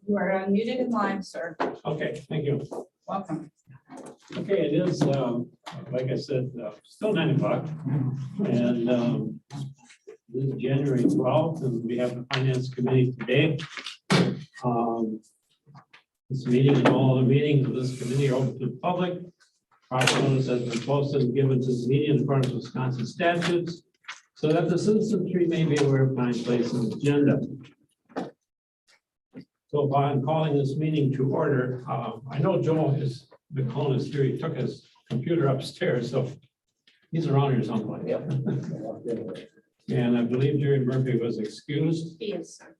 You are unmuted and live, sir. Okay, thank you. Welcome. Okay, it is, like I said, still 9 o'clock. And this is January 12th, and we have the Finance Committee today. This meeting and all the meetings of this committee are open to the public. Proper notice has been posted and given to the meeting in accordance with Wisconsin statutes, so that the citizenry may be aware of time, place, and agenda. So upon calling this meeting to order, I know Joe is, the clone is here, he took his computer upstairs, so he's around here someplace. Yep. And I believe Jerry Murphy was excused. He is, sir.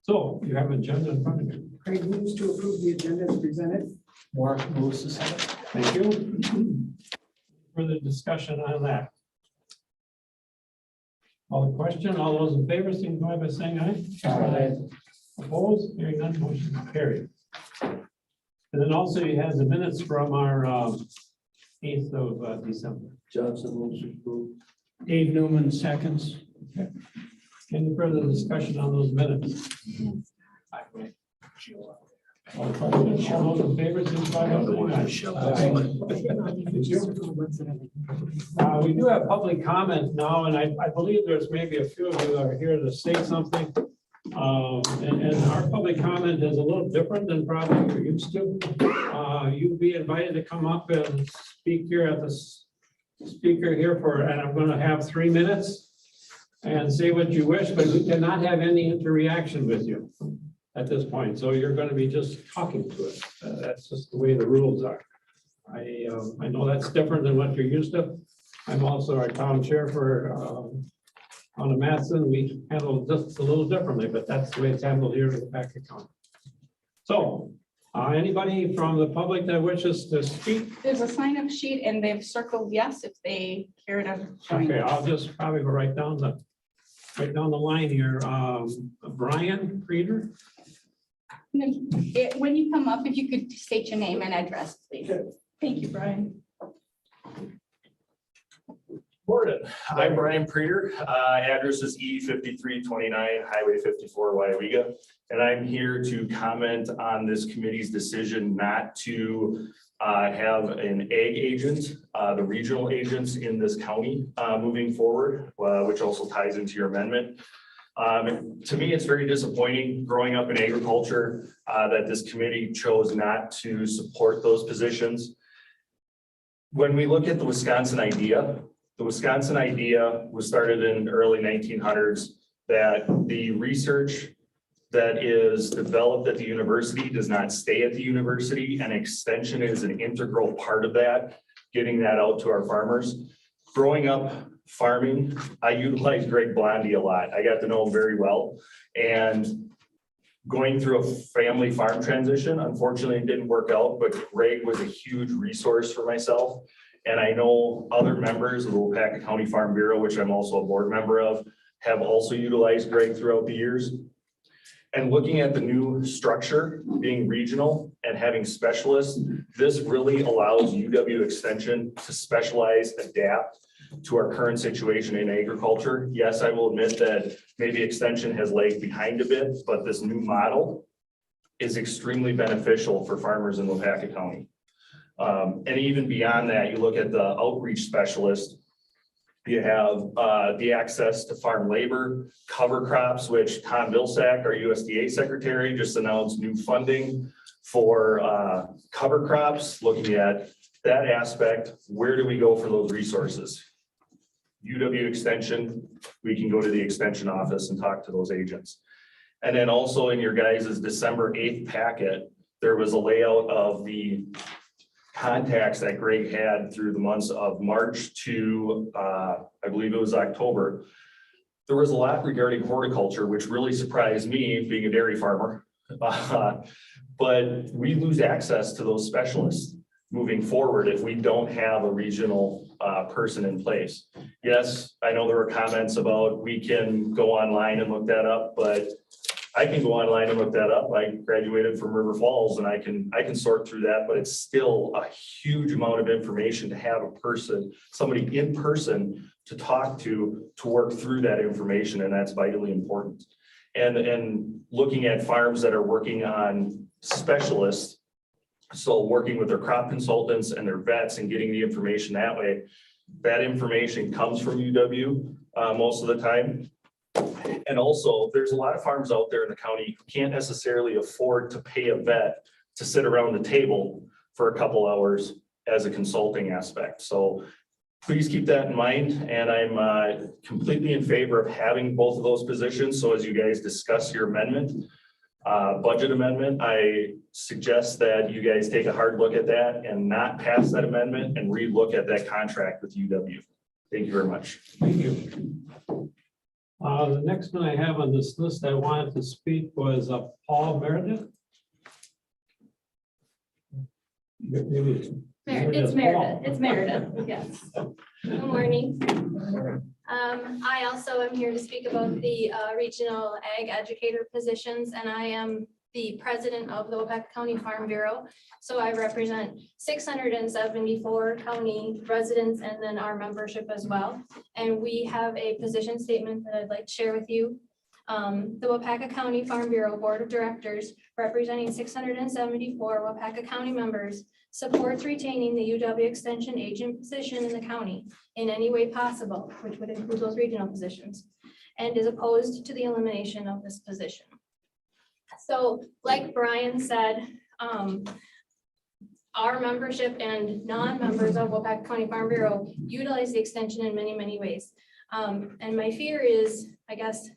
So you have an agenda in front of you. Craig moves to approve the agenda as presented. Mark moves to second. Thank you. Further discussion on that? All the question, all those in favor, signify by saying aye. Aye. Opposed, hearing none, motion is carried. And then also he has the minutes from our 8th of December. Johnson moves to approve. Dave Newman seconds. Any further discussion on those minutes? All questions, all those in favor, signify by saying aye. We do have public comment now, and I believe there's maybe a few of you that are here to say something. And our public comment is a little different than probably you're used to. You'll be invited to come up and speak here at the speaker here for, and I'm going to have 3 minutes and say what you wish, but we cannot have any interaction with you at this point. So you're going to be just talking to us. That's just the way the rules are. I know that's different than what you're used to. I'm also our town chair for on the Matson. We handle just a little differently, but that's the way it's handled here in the Packet County. So anybody from the public that wishes to speak? There's a sign-up sheet and they've circled yes if they care to join. Okay, I'll just probably go right down the line here. Brian Creeder. And then when you come up, if you could state your name and address, please. Thank you, Brian. Morning, I'm Brian Preeter. Address is E5329 Highway 54 Wyawega. And I'm here to comment on this committee's decision not to have an ag agent, the regional agents in this county moving forward, which also ties into your amendment. To me, it's very disappointing growing up in agriculture that this committee chose not to support those positions. When we look at the Wisconsin idea was started in the early 1900s, that the research that is developed at the university does not stay at the university, and extension is an integral part of that, getting that out to our farmers. Growing up farming, I utilized Greg Blondie a lot. I got to know him very well, and going through a family farm transition, unfortunately it didn't work out, but Greg was a huge resource for myself. And I know other members of the Packet County Farm Bureau, which I'm also a board member of, have also utilized Greg throughout the years. And looking at the new structure, being regional and having specialists, this really allows UW Extension to specialize, adapt to our current situation in agriculture. Yes, I will admit that maybe Extension has lagged behind a bit, but this new model is extremely beneficial for farmers in Packet County. And even beyond that, you look at the outreach specialist, you have the access to farm labor, cover crops, which Tom Vilsack, our USDA secretary, just announced new funding for cover crops. Looking at that aspect, where do we go for those resources? UW Extension, we can go to the extension office and talk to those agents. And then also in your guys' December 8th packet, there was a layout of the contacts that Greg had through the months of March to, I believe it was October. There was a lot regarding horticulture, which really surprised me being a dairy farmer. But we lose access to those specialists moving forward if we don't have a regional person in place. Yes, I know there were comments about we can go online and look that up, but I can go online and look that up. I graduated from River Falls and I can sort through that, but it's still a huge amount of information to have a person, somebody in person to talk to work through that information, and that's vitally important. And looking at farms that are working on specialists, so working with their crop consultants and their vets and getting the information that way, that information comes from UW most of the time. And also, there's a lot of farms out there in the county who can't necessarily afford to pay a vet to sit around the table for a couple hours as a consulting aspect. So please keep that in mind. And I'm completely in favor of having both of those positions. So as you guys discuss your amendment, budget amendment, I suggest that you guys take a hard look at that and not pass that amendment and relook at that contract with UW. Thank you very much. Thank you. The next one I have on this list I wanted to speak was Paul Meredith. It's Meredith, it's Meredith, yes. Good morning. I also am here to speak about the regional ag educator positions, and I am the president of the Waupaca County Farm Bureau. So I represent 674 county residents and then our membership as well. And we have a position statement that I'd like to share with you. The Waupaca County Farm Bureau Board of Directors, representing 674 Waupaca County members, supports retaining the UW Extension agent position in the county in any way possible, which would include those regional positions, and is opposed to the elimination of this position. So like Brian said, our membership and non-members of Waupaca County Farm Bureau utilize the extension in many, many ways. And my fear is, I guess,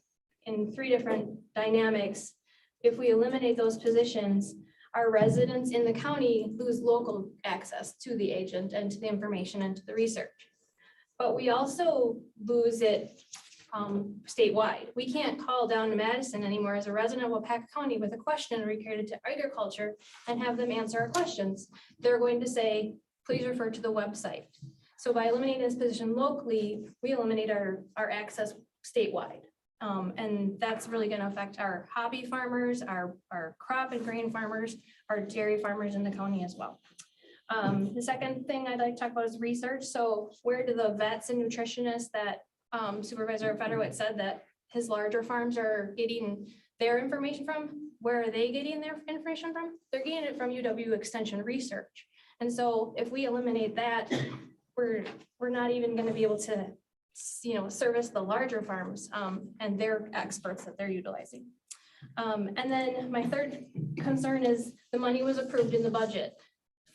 in three different dynamics, if we eliminate those positions, our residents in the county lose local access to the agent and to the information and to the research. But we also lose it statewide. We can't call down to Madison anymore as a resident of Waupaca County with a question related to agriculture and have them answer our questions. They're going to say, please refer to the website. So by eliminating this position locally, we eliminate our access statewide. And that's really going to affect our hobby farmers, our crop and grain farmers, our dairy farmers in the county as well. The second thing I'd like to talk about is research. So where do the vets and nutritionists that Supervisor Federowitz said that his larger farms are getting their information from, where are they getting their information from? They're getting it from UW Extension Research. And so if we eliminate that, we're not even going to be able to service the larger farms and their experts that they're utilizing. And then my third concern is the money was approved in the budget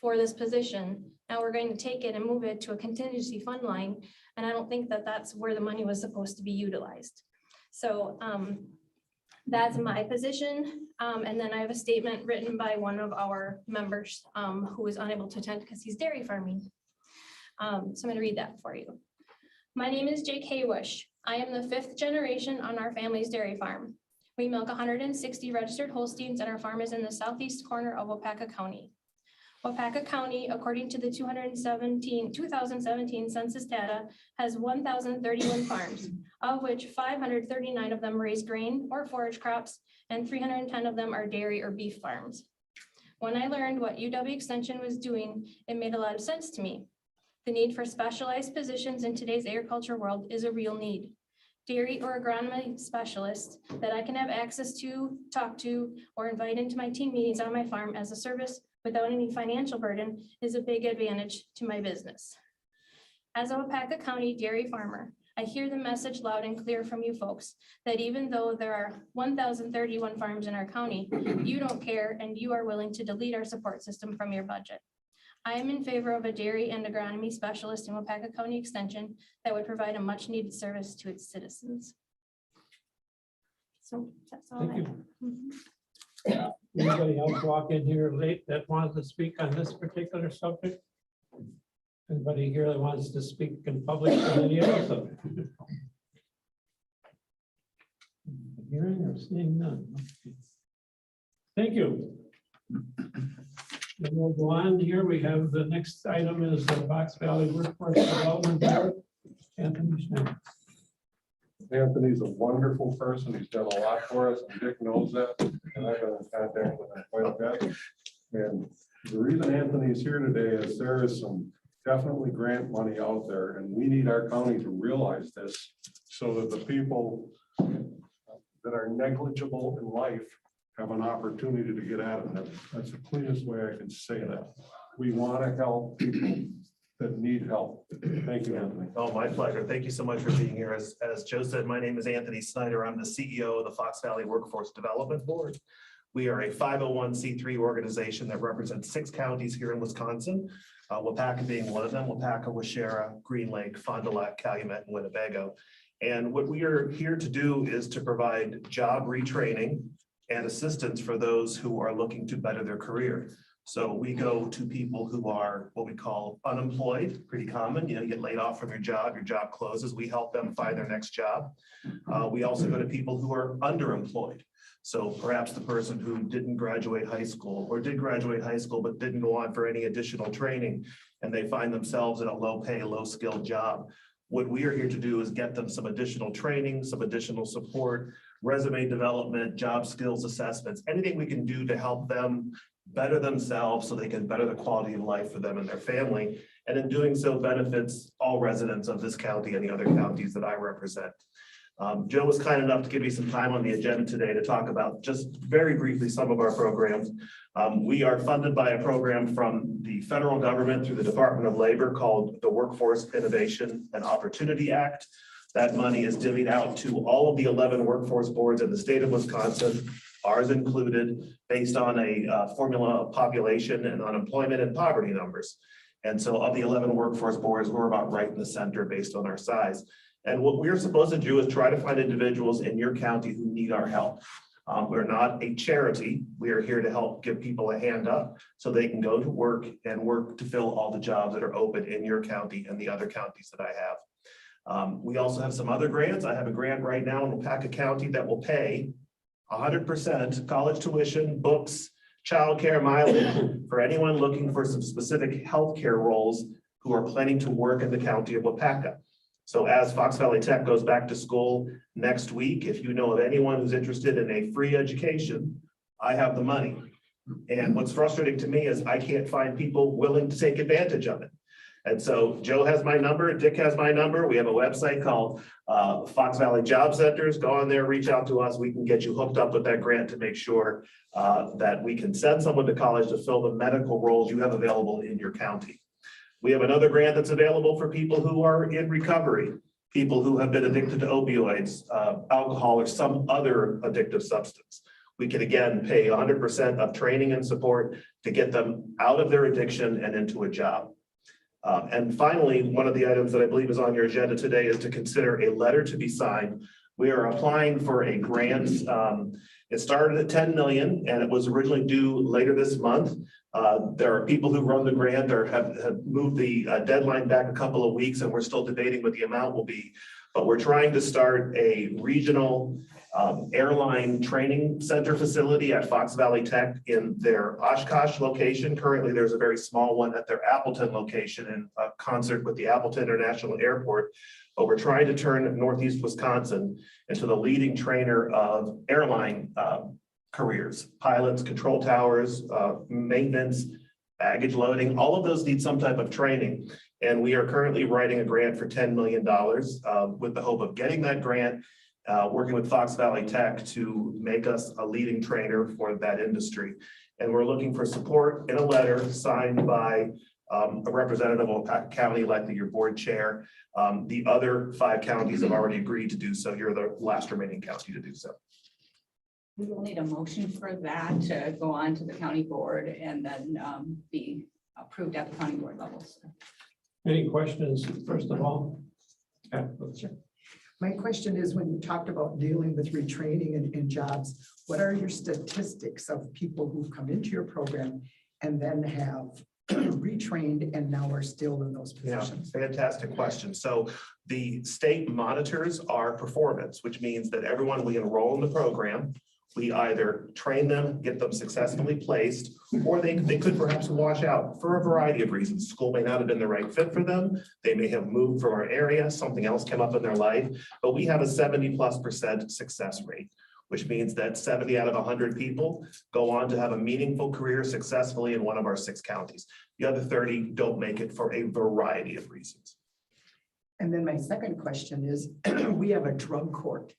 for this position. Now we're going to take it and move it to a contingency fund line. And I don't think that that's where the money was supposed to be utilized. So that's my position. And then I have a statement written by one of our members who was unable to attend because he's dairy farming. So I'm going to read that for you. My name is Jake Haywish. I am the 5th generation on our family's dairy farm. We milk 160 registered Holsteins and our farm is in the southeast corner of Waupaca County. Waupaca County, according to the 2017 census data, has 1,031 farms, of which 539 of them raise grain or forage crops, and 310 of them are dairy or beef farms. When I learned what UW Extension was doing, it made a lot of sense to me. The need for specialized positions in today's agriculture world is a real need. Dairy or agronomy specialists that I can have access to, talk to, or invite into my team meetings on my farm as a service without any financial burden is a big advantage to my business. As a Waupaca County dairy farmer, I hear the message loud and clear from you folks that even though there are 1,031 farms in our county, you don't care and you are willing to delete our support system from your budget. I am in favor of a dairy and agronomy specialist in Waupaca County Extension that would provide a much needed service to its citizens. So that's all. Thank you. Anybody else walk in here late that wants to speak on this particular subject? Anybody here that wants to speak in public on any other subject? Hearing or seeing none. Thank you. And we'll go on here. We have the next item is the Fox Valley Workforce Development Board. Anthony Snyder. Anthony's a wonderful person. He's done a lot for us, and Dick knows that, and I've been in contact with him quite a bit. And the reason Anthony's here today is there is some definitely grant money out there, and we need our county to realize this so that the people that are negligible in life have an opportunity to get at it. That's the cleanest way I can say that. We want to help people that need help. Thank you, Anthony. Oh, my pleasure. Thank you so much for being here. As Joe said, my name is Anthony Snyder. I'm the CEO of the Fox Valley Workforce Development Board. We are a 501c3 organization that represents 6 counties here in Wisconsin, Waupaca being one of them, Waupaca, Waushara, Green Lake, Fond du Lac, Calumet, and Winnebago. And what we are here to do is to provide job retraining and assistance for those who are looking to better their career. So we go to people who are what we call unemployed, pretty common. You get laid off from your job closes. We help them find their next job. We also go to people who are underemployed. So perhaps the person who didn't graduate high school or did graduate high school, but didn't go on for any additional training, and they find themselves in a low pay, low skilled job. What we are here to do is get them some additional training, some additional support, resume development, job skills assessments, anything we can do to help them better themselves so they can better the quality of life for them and their family. And in doing so benefits all residents of this county and the other counties that I represent. Joe was kind enough to give me some time on the agenda today to talk about just very briefly some of our programs. We are funded by a program from the federal government through the Department of Labor called the Workforce Innovation and Opportunity Act. That money is divvied out to all of the 11 workforce boards in the state of Wisconsin, ours included, based on a formula of population and unemployment and poverty numbers. And so of the 11 workforce boards, we're about right in the center based on our size. And what we're supposed to do is try to find individuals in your county who need our help. We're not a charity. We are here to help give people a hand up so they can go to work and work to fill all the jobs that are open in your county and the other counties that I have. We also have some other grants. I have a grant right now in Waupaca County that will pay 100% college tuition, books, childcare, mileage for anyone looking for some specific healthcare roles who are planning to work in the county of Waupaca. So as Fox Valley Tech goes back to school next week, if you know of anyone who's interested in a free education, I have the money. And what's frustrating to me is I can't find people willing to take advantage of it. And so Joe has my number, Dick has my number. We have a website called Fox Valley Job Centers. Go on there, reach out to us. We can get you hooked up with that grant to make sure that we can send someone to college to fill the medical roles you have available in your county. We have another grant that's available for people who are in recovery, people who have been addicted to opioids, alcohol, or some other addictive substance. We can again pay 100% of training and support to get them out of their addiction and into a job. And finally, one of the items that I believe is on your agenda today is to consider a letter to be signed. We are applying for a grant. It started at 10 million and it was originally due later this month. There are people who run the grant or have moved the deadline back a couple of weeks, and we're still debating what the amount will be. But we're trying to start a regional airline training center facility at Fox Valley Tech in their Oshkosh location. Currently, there's a very small one at their Appleton location in concert with the Appleton International Airport. But we're trying to turn Northeast Wisconsin into the leading trainer of airline careers, pilots, control towers, maintenance, baggage loading, all of those need some type of training. And we are currently writing a grant for $10 million with the hope of getting that grant, working with Fox Valley Tech to make us a leading trainer for that industry. And we're looking for support in a letter signed by a representative of Waupaca County, likely your board chair. The other 5 counties have already agreed to do so. You're the last remaining county to do so. We will need a motion for that to go on to the county board and then be approved at the county board levels. Any questions, first of all? Yeah, sure. My question is, when you talked about dealing with retraining and jobs, what are your statistics of people who come into your program and then have retrained and now are still in those positions? Yeah, fantastic question. So the state monitors our performance, which means that everyone we enroll in the program, We either train them, get them successfully placed, or they could perhaps wash out for a variety of reasons. School may not have been the right fit for them. They may have moved from our area, something else came up in their life, but we have a 70+% success rate, which means that 70 out of 100 people go on to have a meaningful career successfully in one of our 6 counties. The other 30 don't make it for a variety of reasons. And then my second question is, we have a drug court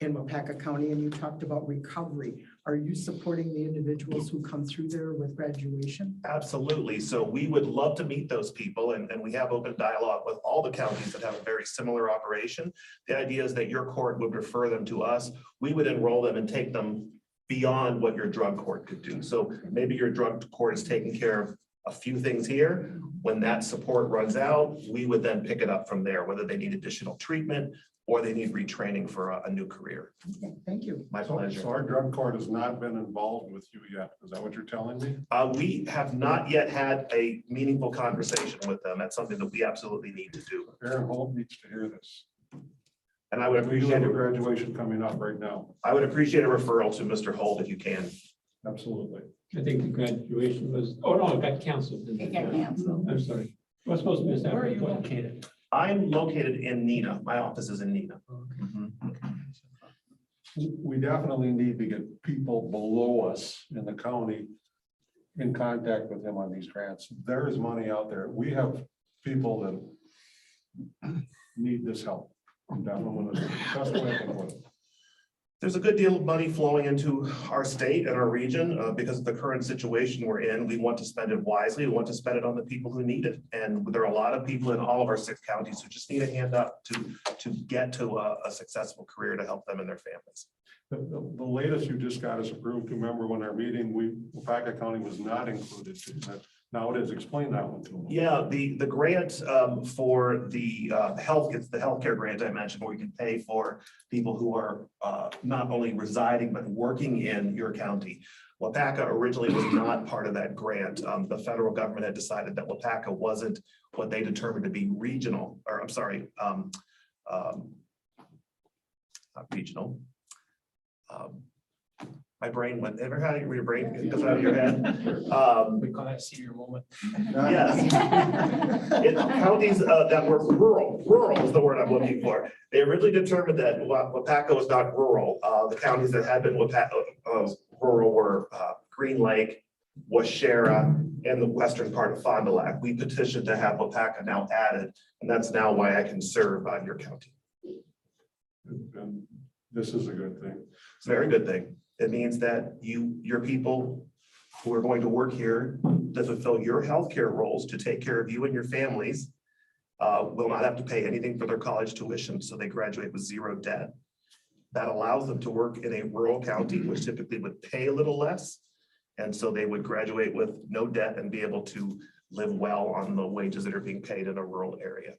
in Wapaka County, and you talked about recovery. Are you supporting the individuals who come through there with graduation? Absolutely. So we would love to meet those people, and we have open dialogue with all the counties that have a very similar operation. The idea is that your court would refer them to us. We would enroll them and take them beyond what your drug court could do. So maybe your drug court is taking care of a few things here. When that support runs out, we would then pick it up from there, whether they need additional treatment or they need retraining for a new career. Okay, thank you. My So pleasure. our drug court has not been involved with you yet. Is that what you're telling me? We have not yet had a meaningful conversation with them. That's something that we absolutely need to do. Aaron Holt needs to hear this. And I would We do appreciate have a it. graduation coming up right now. I would appreciate a referral to Mr. Holt if you can. Absolutely. I think the graduation was, oh, no, it got canceled. didn't It got canceled. I'm sorry. I was supposed to miss that. Where are you located? I'm located in Neenah. My office is in Neenah. We definitely need to get people below us in the county in contact with him on these grants. There is money out there. We have people that need this help. I'm definitely that's the way I can put it. There's a good deal of money flowing into our state and our region because of the current situation we're in. We want to spend it wisely. We want to spend it on the people who need it. And there are a lot of people in all of our 6 counties who just need a hand up to get to a successful career to help them and their families. The latest you just got us approved. Remember when our meeting, Wapaka County was not included. Now it is. Explain that one to me. Yeah, the grant for the health, it's the healthcare grant I mentioned, where you can pay for people who are not only residing but working in your county. Wapaka originally was not part of that grant. The federal government had decided that Wapaka wasn't what they determined to be regional, or I'm sorry, not regional. My brain went, ever had your brain goes out of your head? We call that senior moment. Yes. In counties that were rural is the word I'm looking for. They originally determined that Wapaka was not rural. The counties that had been rural were Green Lake, Washera, and the western part of Fond du Lac. We petitioned to have Wapaka now added, and that's now why I can serve on your county. And this is a good thing. It's a very good thing. It means that your people who are going to work here to fulfill your healthcare roles, to take care of you and your families, will not have to pay anything for their college tuition, so they graduate with 0 debt. That allows them to work in a rural county, which typically would pay a little less. And so they would graduate with no debt and be able to live well on the wages that are being paid in a rural area.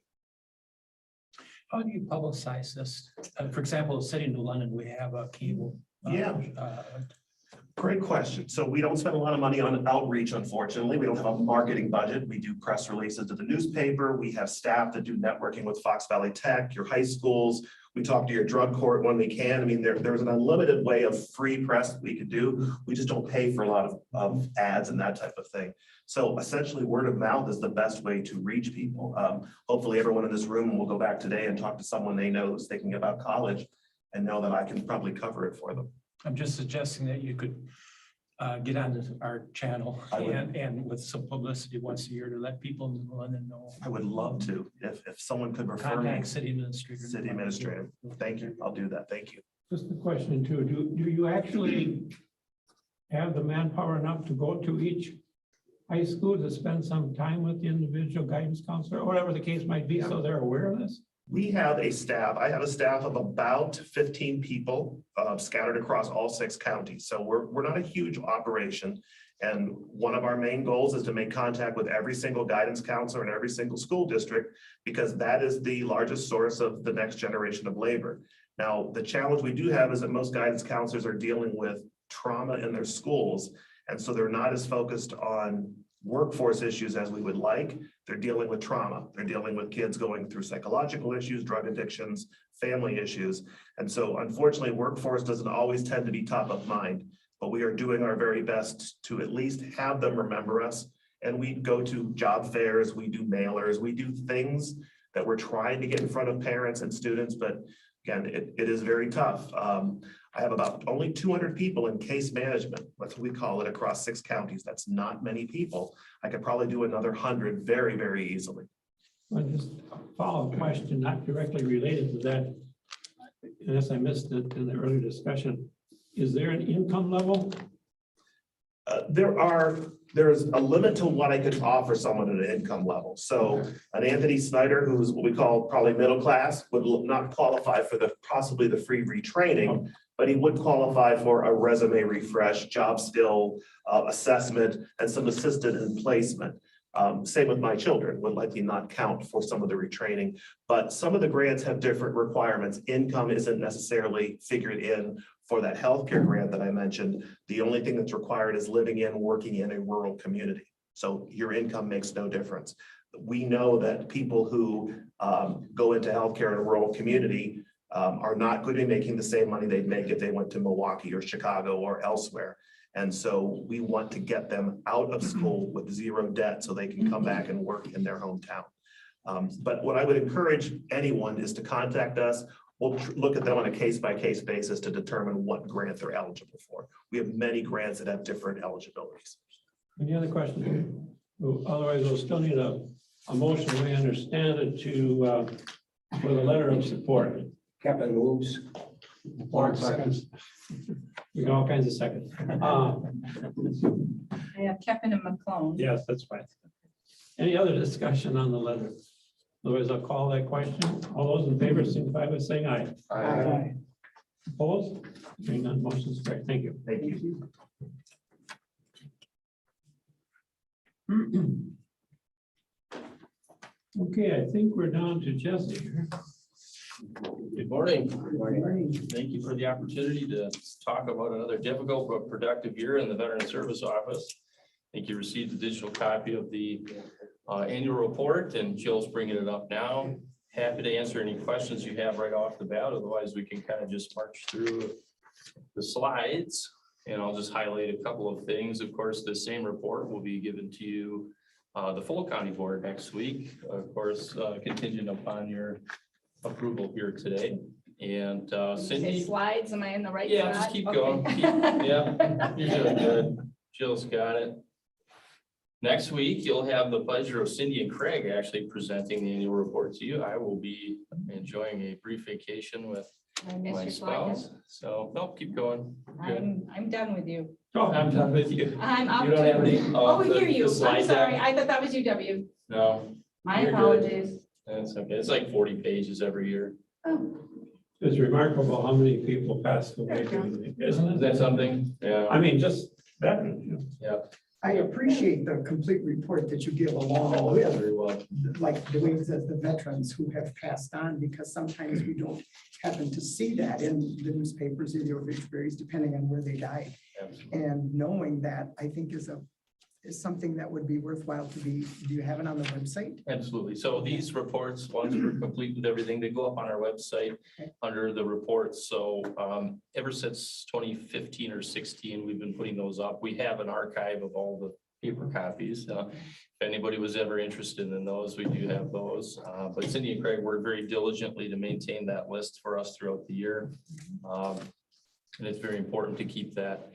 How do you publicize this? For example, sitting in London, we have a cable. Yeah. Great question. So we don't spend a lot of money on outreach, unfortunately. We don't have a marketing budget. We do press releases to the newspaper. We have staff that do networking with Fox Valley Tech, your high schools. We talk to your drug court when we can. I mean, there's an unlimited way of free press that we could do. We just don't pay for a lot of ads and that type of thing. So essentially word of mouth is the best way to reach people. Hopefully everyone in this room will go back today and talk to someone they know who's thinking about college and know that I can probably cover it for them. I'm just suggesting that you could get onto our channel I would. and with some publicity once a year to let people in London know. I would love to, if someone could refer me. Contact city administrator. City administrator. Thank you. I'll do that. Thank you. Just a question too, do you actually have the manpower enough to go to each high school to spend some time with the individual guidance counselor, or whatever the case might be, so they're aware of this? We have a staff. I have a staff of about 15 people scattered across all 6 counties. So we're not a huge operation. And one of our main goals is to make contact with every single guidance counselor in every single school district, because that is the largest source of the next generation of labor. Now, the challenge we do have is that most guidance counselors are dealing with trauma in their schools. And so they're not as focused on workforce issues as we would like. They're dealing with trauma. They're dealing with kids going through psychological issues, drug addictions, family issues. And so unfortunately, workforce doesn't always tend to be top of mind, but we are doing our very best to at least have them remember us. And we go to job fairs, we do mailers, we do things that we're trying to get in front of parents and students, but again, it is very tough. I have about only 200 people in case management. That's what we call it across 6 counties. That's not many people. I could probably do another 100 very, very easily. Well, just a follow-up question, not directly related to that. Unless I missed it in the earlier discussion. Is there an income level? There's a limit to what I could offer someone at an income level. So an Anthony Snyder, who's what we call probably middle class, would not qualify for possibly the free retraining, but he would qualify for a resume refresh, job skill assessment, and some assisted in placement. Same with my children, would likely not count for some of the retraining, but some of the grants have different requirements. Income isn't necessarily figured in for that healthcare grant that I mentioned. The only thing that's required is living in, working in a rural community. So your income makes no difference. We know that people who go into healthcare in a rural community are not going to be making the same money they'd make if they went to Milwaukee or Chicago or elsewhere. And so we want to get them out of school with zero debt so they can come back and work in their hometown. But what I would encourage anyone is to contact us. We'll look at them on a case-by-case basis to determine what grant they're eligible for. We have many grants that have different eligibilities. Any other questions? Otherwise, we'll still need a motion, we understand it, to for the letter of support. Kevin moves. Mark seconds. We got all kinds of seconds. I have Kevin and McClone. Yes, that's fine. Any other discussion on the letter? Otherwise, I'll call that question. All those in favor signify by saying aye. Aye. Opposed? Hearing none, motion is carried. Thank you. Thank you. Okay, I think we're down to Jesse here. Good morning. Thank you for the opportunity to talk about another difficult but productive year in the Veteran Service Office. I think you received a digital copy of the annual report, and Jill's bringing it up now. Happy to answer any questions you have right off the bat. Otherwise, we can kind of just march through the slides, and I'll just highlight a couple of things. Of course, the same report will be given to you, the full county board next week, of course, contingent upon your approval here today. And Cindy, Slides, am I in the right? yeah, spot? just keep Okay. going. Yeah, you're doing good. Jill's got it. Next week, you'll have the pleasure of Cindy and Craig actually presenting the annual report to you. I will be enjoying a brief vacation with I missed my your slide. spouse. So, no, keep going. Good. I'm done with you. I'm done with you. I'm out. You don't have any. Oh, the- hear you. the I'm slide sorry. deck? I thought that was UW. No, My You're good. apologies. that's okay. It's like 40 pages every year. Oh, It's remarkable how many people pass away, isn't Is it? that something? Yeah. I mean, just veterans. You know. Yeah, I appreciate the complete report that you give along with, very well. like Dwayne says, the veterans who have passed on, because sometimes we don't happen to see that in the newspapers or the obituaries, depending on where they died. Absolutely. And knowing that, I think is something that would be worthwhile to be, do you have it on the website? Absolutely. So these reports, once we're complete with everything, they go up on our website under the reports. So ever since 2015 or 16, we've been putting those up. We have an archive of all the paper copies. If anybody was ever interested in those, we do have those. But Cindy and Craig work very diligently to maintain that list for us throughout the year. And it's very important to keep that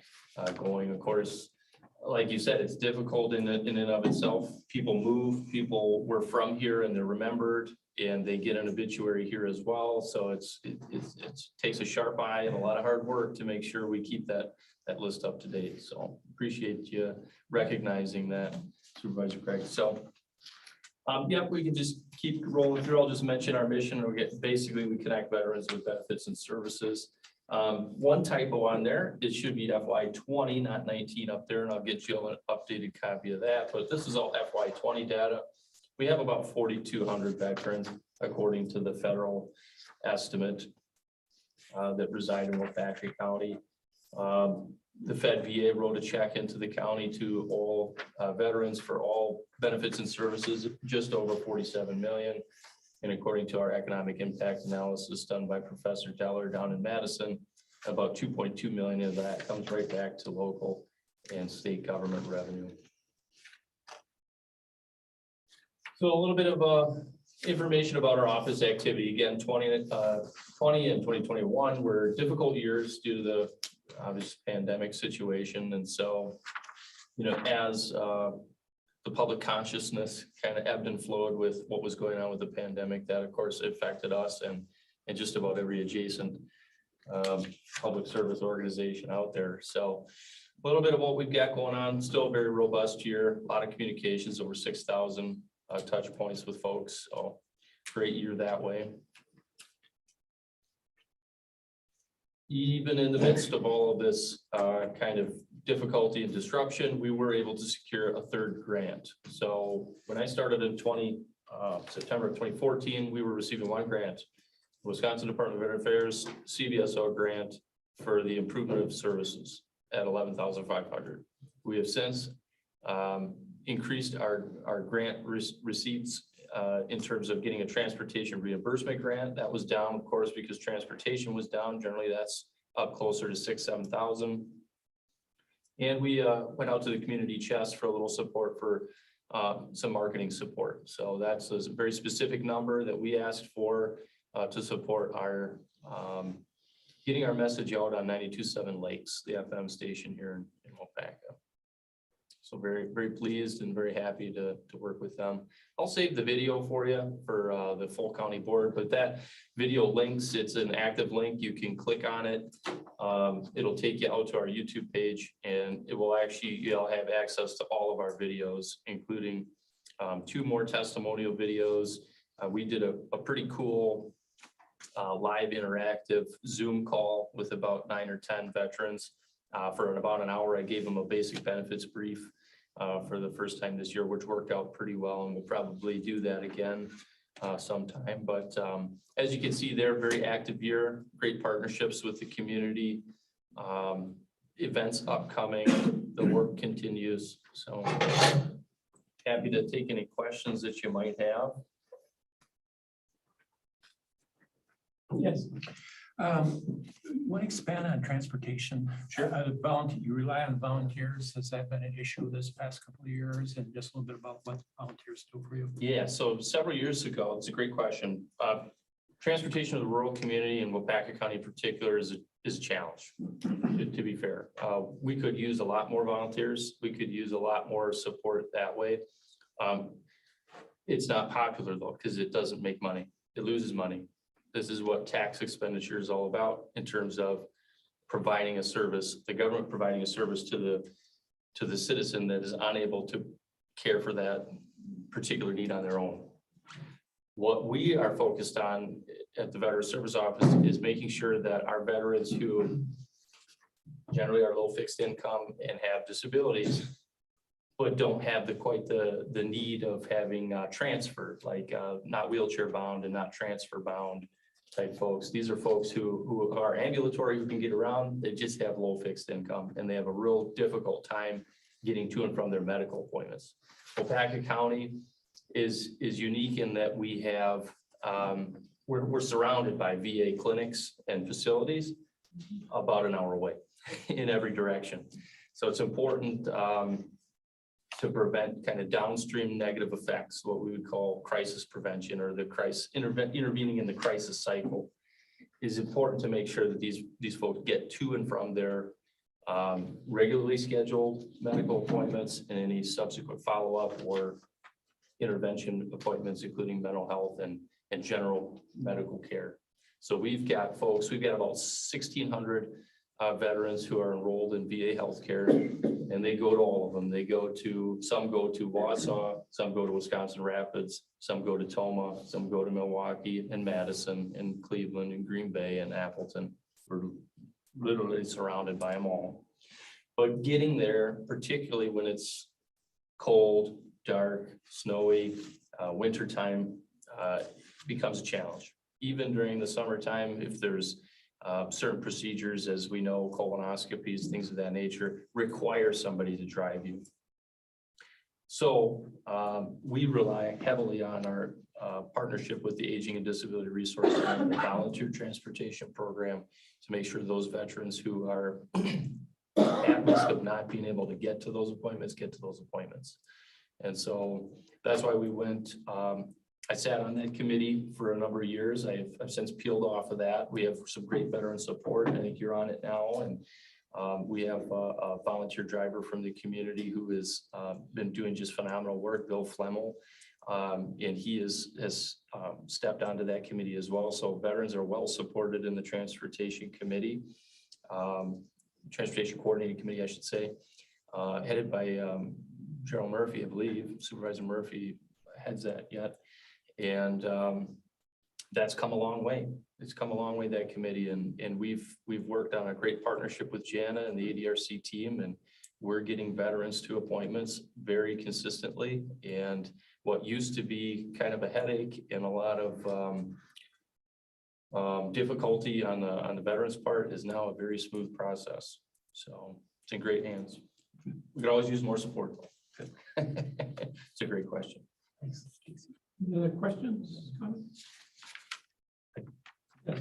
going. Of course, like you said, it's difficult in and of itself. People move, people were from here and they're remembered, and they get an obituary here as well. So it takes a sharp eye and a lot of hard work to make sure we keep that list up to date. So appreciate you recognizing that, Supervisor Craig. So yeah, we can just keep rolling through. I'll just mention our mission. Basically, we connect veterans with benefits and services. One typo on there, it should be FY20, not 19 up there, and I'll get you an updated copy of that, but this is all FY20 data. We have about 4,200 veterans according to the federal estimate that reside in Wapaka County. The Fed VA wrote a check into the county to all veterans for all benefits and services, just over 47 million. And according to our economic impact analysis done by Professor Deller down in Madison, about 2.2 million of that comes right back to local and state government revenue. So a little bit of information about our office activity. Again, 2020 and 2021 were difficult years due to the obvious pandemic situation. And so, you know, as the public consciousness kind of ebbed and flowed with what was going on with the pandemic, that of course affected us and just about every adjacent public service organization out there. So a little bit of what we've got going on, still a very robust year, a lot of communications, over 6,000 touch points with folks. So great year that way. Even in the midst of all of this kind of difficulty and disruption, we were able to secure a third grant. So when I started in September of 2014, we were receiving one grant, Wisconsin Department of Veteran Affairs CVSO grant for the improvement of services at $11,500. We have since increased our grant receipts in terms of getting a transportation reimbursement grant. That was down, of course, because transportation was down. Generally, that's up closer to 6,000 to 7,000. And we went out to the community chest for a little support for some marketing support. So that's a very specific number that we asked for to support our getting our message out on 92.7 Lakes, the FM station here in Waupaca. So very, very pleased and very happy to work with them. I'll save the video for you for the full county board, but that video links, it's an active link. You can click on it. It'll take you out to our YouTube page, and it will actually, you'll have access to all of our videos, including 2 more testimonial videos. We did a pretty cool live interactive Zoom call with about 9 or 10 veterans. For about an hour, I gave them a basic benefits brief for the first time this year, which worked out pretty well, and we'll probably do that again sometime. But as you can see, they're very active year, great partnerships with the community, events upcoming, the work continues. So happy to take any questions that you might have. Yes. Want to expand on transportation? Sure. You rely on volunteers. Has that been an issue this past couple of years? And just a little bit about what volunteers do for you? Yeah, so several years ago, it's a great question. Transportation of the rural community in Waupaca County in particular is a challenge, to be fair. We could use a lot more volunteers. We could use a lot more support that way. It's not popular though, because it doesn't make money. It loses money. This is what tax expenditure is all about in terms of providing a service, the government providing a service to the citizen that is unable to care for that particular need on their own. What we are focused on at the Veteran Service Office is making sure that our veterans who generally are low fixed income and have disabilities, but don't have quite the need of having transferred, like not wheelchair bound and not transfer bound type folks. These are folks who are ambulatory, who can get around. They just have low fixed income and they have a real difficult time getting to and from their medical appointments. Waupaca County is unique in that we have, we're surrounded by VA clinics and facilities about an hour away in every direction. So it's important to prevent kind of downstream negative effects, what we would call crisis prevention, or the crisis intervening in the crisis cycle. Is important to make sure that these folks get to and from their regularly scheduled medical appointments and any subsequent follow-up or intervention appointments, including mental health and general medical care. So we've got about 1,600 veterans who are enrolled in VA healthcare, and they go to all of them. Some go to Wausau, some go to Wisconsin Rapids, some go to Toma, some go to Milwaukee and Madison and Cleveland and Green Bay and Appleton. We're literally surrounded by them all. But getting there, particularly when it's cold, dark, snowy, wintertime, becomes a challenge. Even during the summertime, if there's certain procedures, as we know, colonoscopies, things of that nature, require somebody to drive you. So we rely heavily on our partnership with the Aging and Disability Resource Center, the volunteer transportation program, to make sure those veterans who are at risk of not being able to get to those appointments, get to those appointments. And so that's why we went, I sat on that committee for a number of years. I've since peeled off of that. We have some great veteran support. I think you're on it now. And we have a volunteer driver from the community who has been doing just phenomenal work, Bill Flemmel. And he has stepped onto that committee as well. So veterans are well supported in the transportation committee, transportation coordinating committee, I should say, headed by Gerald Murphy, I believe. Supervisor Murphy heads that yet. And that's come a long way. It's come a long way, that committee. And we've worked on a great partnership with Jana and the ADRC team, and we're getting veterans to appointments very consistently. And what used to be kind of a headache and a lot of difficulty on the veterans part is now a very smooth process. So it's in great hands. We could always use more support. It's a great question. Thanks. Any other questions, comments? Yes.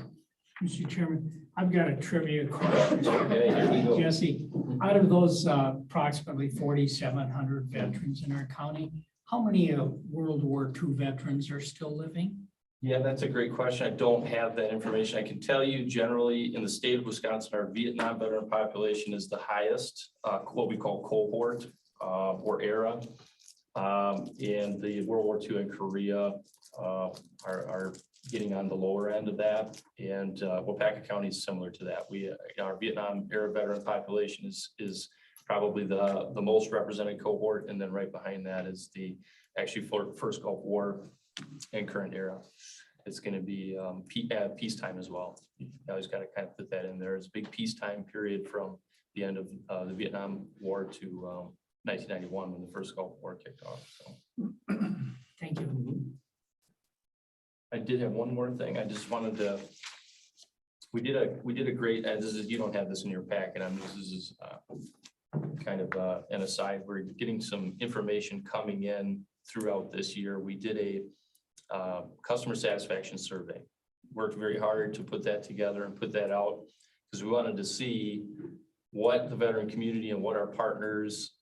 Mr. Chairman, I've got a trivia question. Okay, here we go. Jesse, out of those approximately 4,700 veterans in our county, how many of World War II veterans are still living? Yeah, that's a great question. I don't have that information. I can tell you generally in the state of Wisconsin, our Vietnam veteran population is the highest, what we call cohort or era. And the World War II and Korea are getting on the lower end of that. And Waupaca County is similar to that. Our Vietnam era veteran population is probably the most represented cohort. And then right behind that is the actually first Gulf War and current era. It's going to be peacetime as well. You always got to kind of put that in there. It's a big peacetime period from the end of the Vietnam War to 1991 when the first Gulf War kicked off. So. Thank you. I did have one more thing. I just wanted to. We did a great. This is, you don't have this in your packet. This is kind of an aside. We're getting some information coming in throughout this year. We did a customer satisfaction survey. Worked very hard to put that together and put that out because we wanted to see what the veteran community and what our partners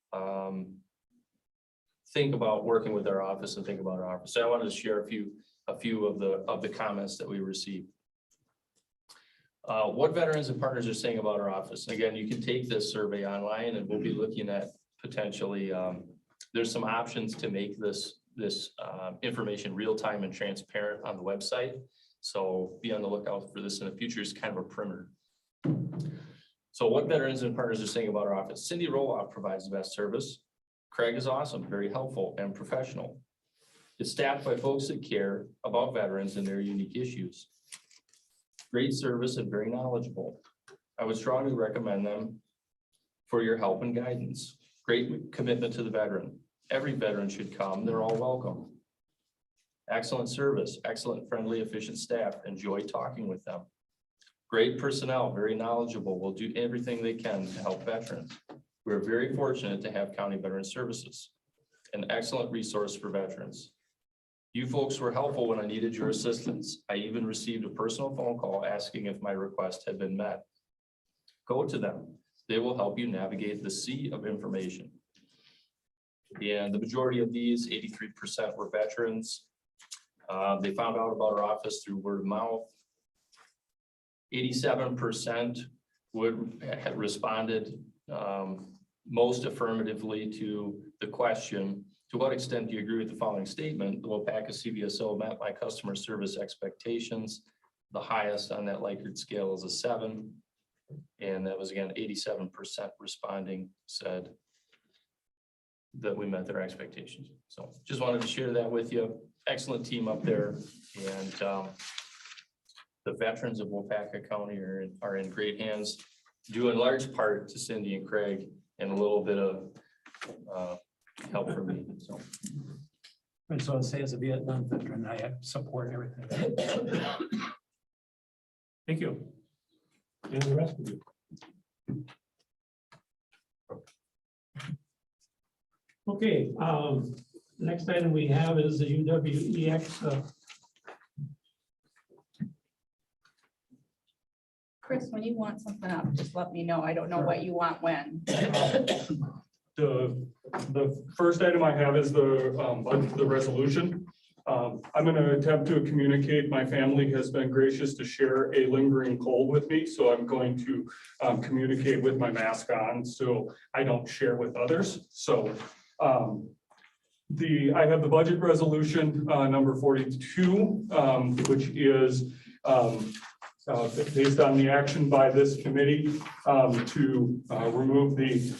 think about working with our office and think about our office. So I wanted to share a few of the comments that we received. What veterans and partners are saying about our office. Again, you can take this survey online and we'll be looking at potentially, there's some options to make this information real-time and transparent on the website. So be on the lookout for this in the future. It's kind of a primer. So what veterans and partners are saying about our office. Cindy Roloff provides the best service. Craig is awesome, very helpful and professional. It's staffed by folks that care about veterans and their unique issues. Great service and very knowledgeable. I would strongly recommend them for your help and guidance. Great commitment to the veteran. Every veteran should come. They're all welcome. Excellent service, excellent, friendly, efficient staff. Enjoy talking with them. Great personnel, very knowledgeable, will do everything they can to help veterans. We're very fortunate to have County Veteran Services, an excellent resource for veterans. You folks were helpful when I needed your assistance. I even received a personal phone call asking if my request had been met. Go to them. They will help you navigate the sea of information. And the majority of these, 83% were veterans. They found out about our office through word of mouth. 87% had responded most affirmatively to the question, to what extent do you agree with the following statement? The Waupaca CVSO met my customer service expectations. The highest on that Likert scale is a 7. And that was again, 87% responding said that we met their expectations. So just wanted to share that with you. Excellent team up there. And the veterans of Waupaca County are in great hands, due in large part to Cindy and Craig and a little bit of help from me. So. And so I'll say as a Vietnam veteran, I support everything. Thank you. and the rest of you. Okay, next item we have is the UWEX. Chris, when you want something up, just let me know. I don't know what you want when. The first item I have is the resolution. I'm going to attempt to communicate. My family has been gracious to share a lingering cold with me, so I'm going to communicate with my mask on so I don't share with others. So I have the budget resolution number 42, which is based on the action by this committee to remove the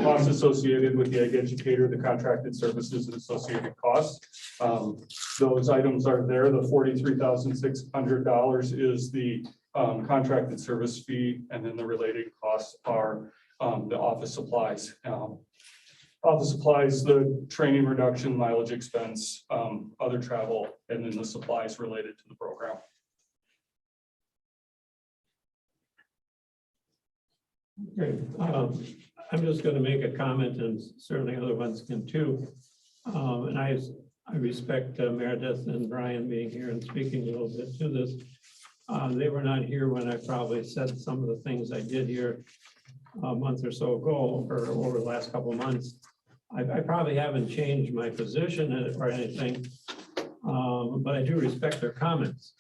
costs associated with the egg educator, the contracted services and associated costs. Those items are there. The $43,600 is the contracted service fee, and then the related costs are the office supplies. Office supplies, the training reduction, mileage expense, other travel, and then the supplies related to the program. Okay, I'm just going to make a comment, and certainly other ones can too. And I respect Meredith and Brian being here and speaking a little bit to this. They were not here when I probably said some of the things I did here a month or so ago, or over the last couple of months. I probably haven't changed my position or anything, but I do respect their comments.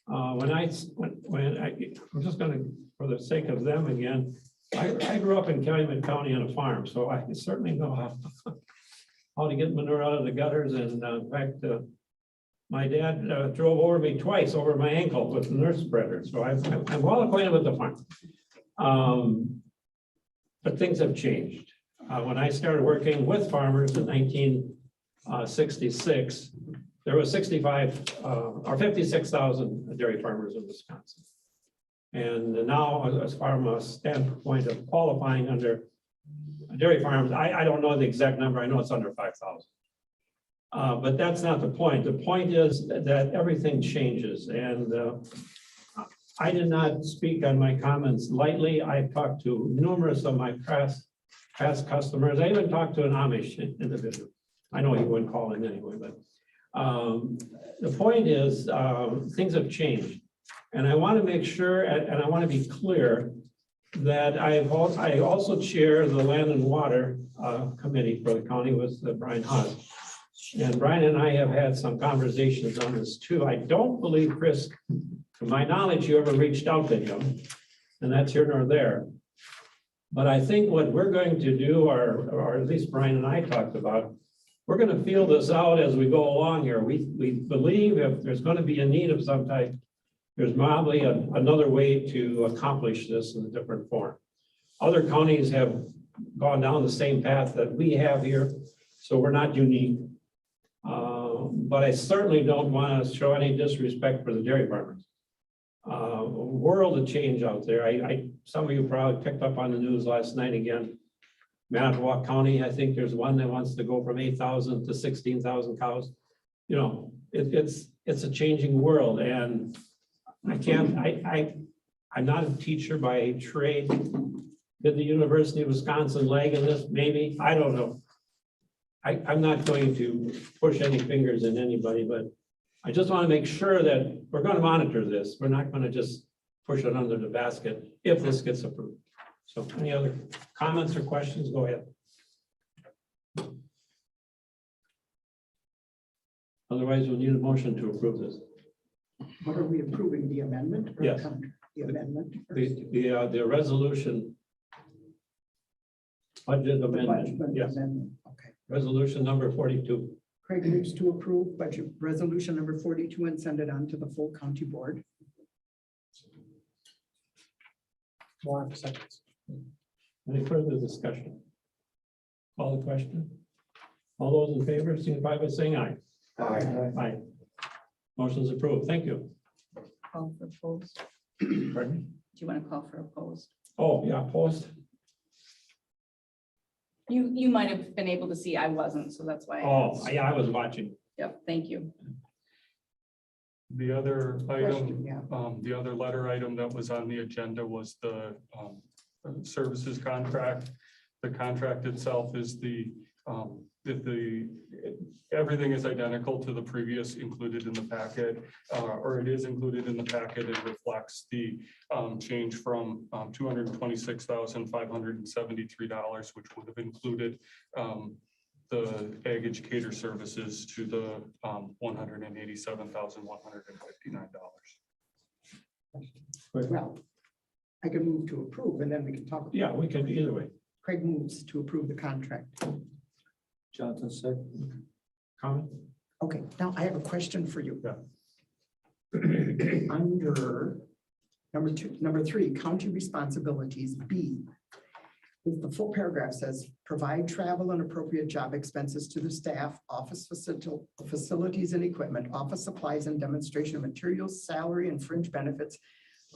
I'm just going to, for the sake of them again, I grew up in Calumet County on a farm, so I certainly know how to get manure out of the gutters. And in fact, my dad drove over me twice over my ankle with the nurse spreader, so I'm well acquainted with the farm. But things have changed. When I started working with farmers in 1966, there was 56,000 dairy farmers in Wisconsin. And now, as far from a standpoint of qualifying under dairy farms, I don't know the exact number. I know it's under 5,000. But that's not the point. The point is that everything changes. And I did not speak on my comments lightly. I talked to numerous of my past customers. I even talked to an Amish individual. I know he wouldn't call in anyway, but the point is things have changed. And I want to make sure, and I want to be clear, that I also chair the Land and Water Committee for the county with Brian Haas. And Brian and I have had some conversations on this too. I don't believe, Chris, to my knowledge, you ever reached out to him, and that's here nor there. But I think what we're going to do, or at least Brian and I talked about, we're going to feel this out as we go along here. We believe if there's going to be a need of some type, there's probably another way to accomplish this in a different form. Other counties have gone down the same path that we have here, so we're not unique. But I certainly don't want to show any disrespect for the dairy farmers. World of change out there. Some of you probably picked up on the news last night again. Manitowoc County, I think there's one that wants to go from 8,000 to 16,000 cows. You know, it's a changing world, and I'm not a teacher by trade. Did the University of Wisconsin lag in this? Maybe, I don't know. I'm not going to push any fingers in anybody, but I just want to make sure that we're going to monitor this. We're not going to just push it under the basket if this gets approved. So any other comments or questions? Go ahead. Otherwise, we'll need a motion to approve this. What are we approving, the amendment? Or Yes. The amendment. The resolution. Budget amendment, yes. Amendment. Okay. Resolution number 42. Craig moves to approve budget resolution number 42 and send it on to the full county board. More seconds. Any further discussion? Call the question. All those in favor, signify by saying aye. Aye. Aye. Motion is approved. Thank you. Call for opposed. Pardon me? Do you want to call for opposed? Oh, yeah, opposed. You might have been able to see, I wasn't, so that's why. I Oh, asked. yeah, I was watching. Yep, thank you. The other Question, item, yeah. the other letter item that was on the agenda was the services contract. The contract itself is everything is identical to the previous included in the packet, or it is included in the packet. It reflects the change from $226,573, which would have included the ag educator services, to the $187,159. Well, I can move to approve and then we can talk. Yeah, we can either way. Craig moves to approve the contract. Johnson second. Comment? Okay, now I have a question for you. Yeah. Under number 3, county responsibilities, B. The full paragraph says, provide travel and appropriate job expenses to the staff, office facilities and equipment, office supplies and demonstration materials, salary and fringe benefits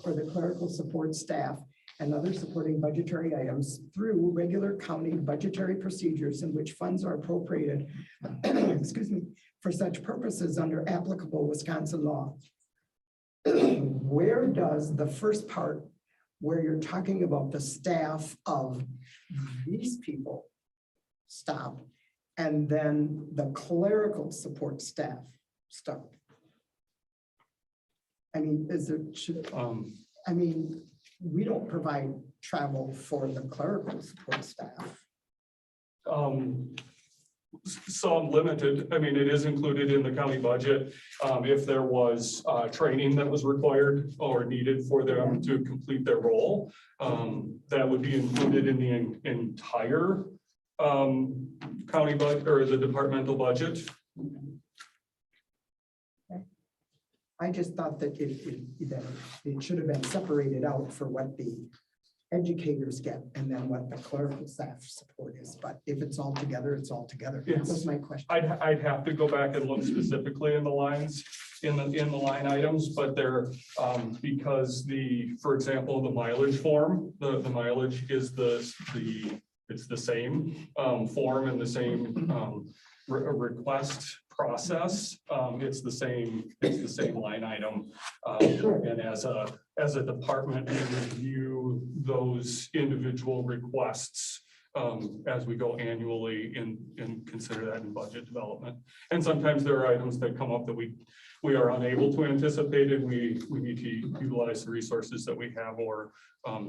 for the clerical support staff and other supporting budgetary items through regular county budgetary procedures in which funds are appropriated, excuse me, for such purposes under applicable Wisconsin law. Where does the first part, where you're talking about the staff of these people, stop, and then the clerical support staff stop? I mean, I mean, we don't provide travel for the clerical support staff. Some limited, I mean, it is included in the county budget. If there was training that was required or needed for them to complete their role, that would be included in the entire county budget or the departmental budget. I just thought that it should have been separated out for what the educators get and then what the clerical staff support is. But if it's all together, it's all together. That was my question. I'd have to go back and look specifically in the lines, in the line items, but they're because for example, the mileage form, the mileage is it's the same form and the same request process. It's the same line item. And as a department, we review those individual requests as we go annually and consider that in budget development. And sometimes there are items that come up that we are unable to anticipate, and we need to utilize the resources that we have or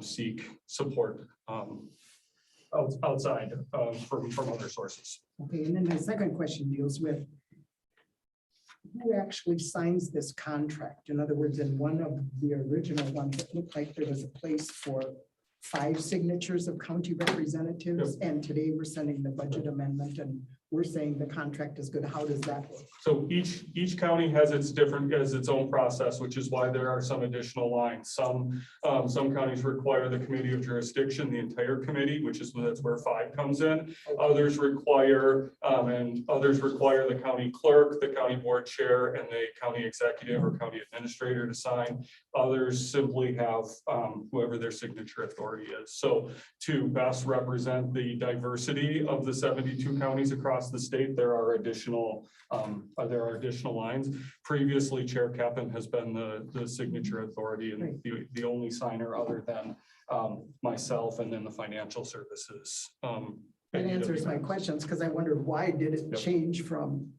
seek support outside from other sources. Okay, and then my second question deals with who actually signs this contract? In other words, in one of the original ones, it looked like there was a place for 5 signatures of county representatives. And today we're sending the budget amendment and we're saying the contract is good. How does that work? So each county has its own process, which is why there are some additional lines. Some counties require the committee of jurisdiction, the entire committee, that's where 5 comes in. Others require the county clerk, the county board chair, and the county executive or county administrator to sign. Others simply have whoever their signature authority is. So to best represent the diversity of the 72 counties across the state, there are additional lines. Previously, Chair Kaplan has been the signature authority and the only signer other than myself and then the financial services. That answers my questions, because I wondered why did it change from,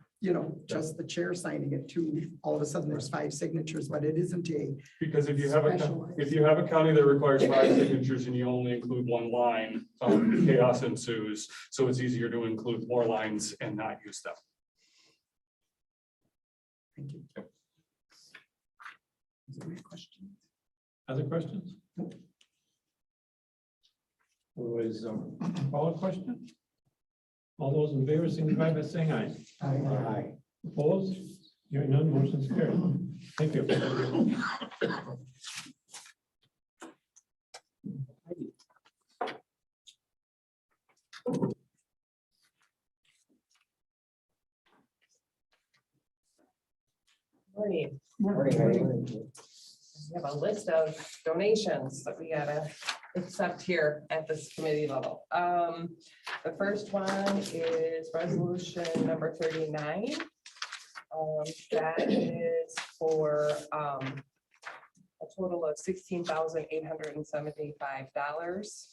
just the chair signing it to all of a sudden there's 5 signatures, but it isn't a. Because if you have a county that requires 5 signatures and you only include 1 line, chaos ensues. So it's easier to include more lines and not use them. Thank you. Is there any questions? Other questions? Otherwise, call a question. All those in favor, signify by saying aye. Aye. Opposed? Hearing none, motion's carried. Thank you. Morning. Morning. We have a list of donations that we gotta accept here at this committee level. The first one is resolution number 39. That is for a total of $16,875.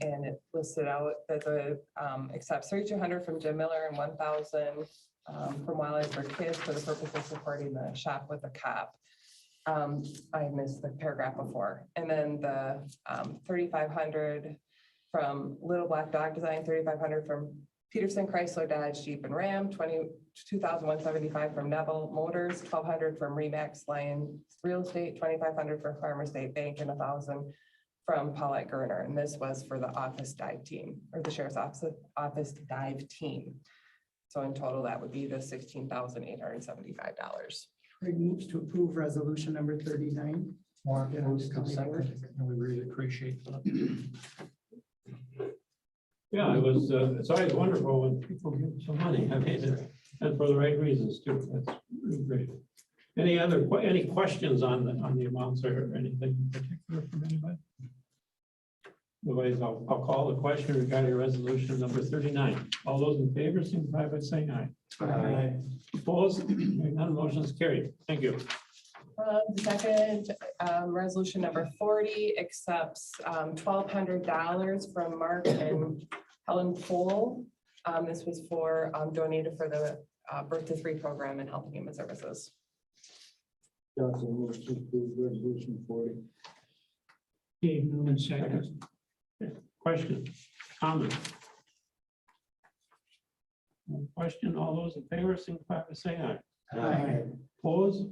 And it listed out that the accepts $3,200 from Jim Miller and $1,000 from Wildlife for Kids for the purpose of supporting the Shop with a Cop. I missed the paragraph before. And then the $3,500 from Little Black Dog Design, $3,500 from Peterson, Chrysler, Dodge, Jeep and Ram, $22,175 from Neville Motors, $1,200 from Remax Lion Real Estate, $2,500 for Farmer State Bank, and $1,000 from Paulette Gerner. And this was for the office dive team, or the sheriff's office dive team. So in total, that would be the $16,875. Craig moves to approve resolution number 39. Mark moves to second, and we really appreciate that. Yeah, it's always wonderful when people give some money. I mean, and for the right reasons too. That's really great. Any questions on the amounts or anything in particular from anybody? Otherwise, I'll call the question regarding resolution number 39. All those in favor, signify by saying aye. Aye. Opposed? Hearing none, motion is carried. Thank you. The second resolution number 40 accepts $1,200 from Mark and Helen Pohl. This was for donated for the Birth to 3 program and Health and Human Services. Johnson moves to approve resolution 40. Dave Newman second. Question, comment? No question, all those in favor, signify by saying aye. Aye. Opposed?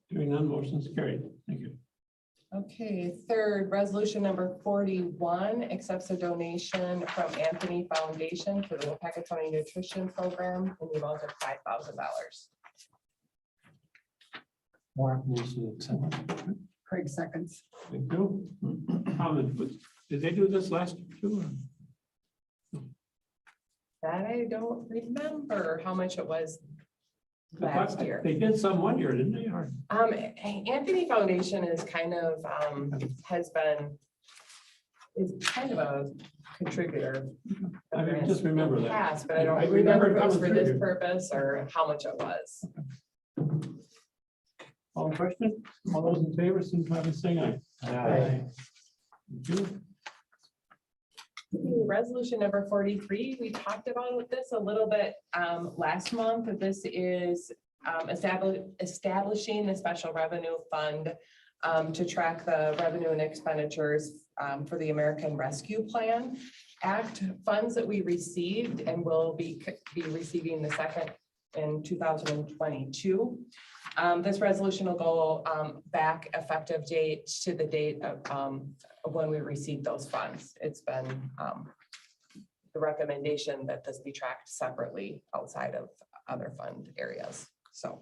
Hearing none, motion is carried. Thank you. Okay, third resolution number 41 accepts a donation from Anthony Foundation for the Wapaka County Nutrition Program in the amount of $5,000. Mark moves to accept. Craig seconds. Thank you. Comment, did they do this last year too? That I don't remember how much it was I thought last year. They did some one year, didn't they? Or Anthony Foundation is kind of, is kind of a contributor. I just remember that. Past, but I don't I remember if it was coming for this through here. purpose or how much it was. All question? All those in favor, signify by saying aye. Aye. Thank you. Resolution number 43, we talked about this a little bit last month. This is establishing the special revenue fund to track the revenue and expenditures for the American Rescue Plan Act funds that we received and will be receiving the second in 2022. This resolution will go back effective date to the date of when we received those funds. It's been the recommendation that this be tracked separately outside of other fund areas. So.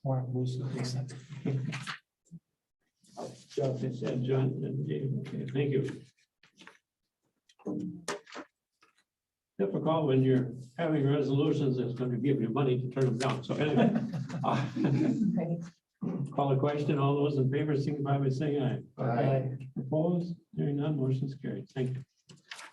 Mark moves to accept. John and Dave. Okay, thank you. Difficult when you're having resolutions that's going to give you money to turn them down. So anyway, call a question. All those in favor, signify by saying aye. Aye. Opposed? Hearing none, motion is carried. Thank you.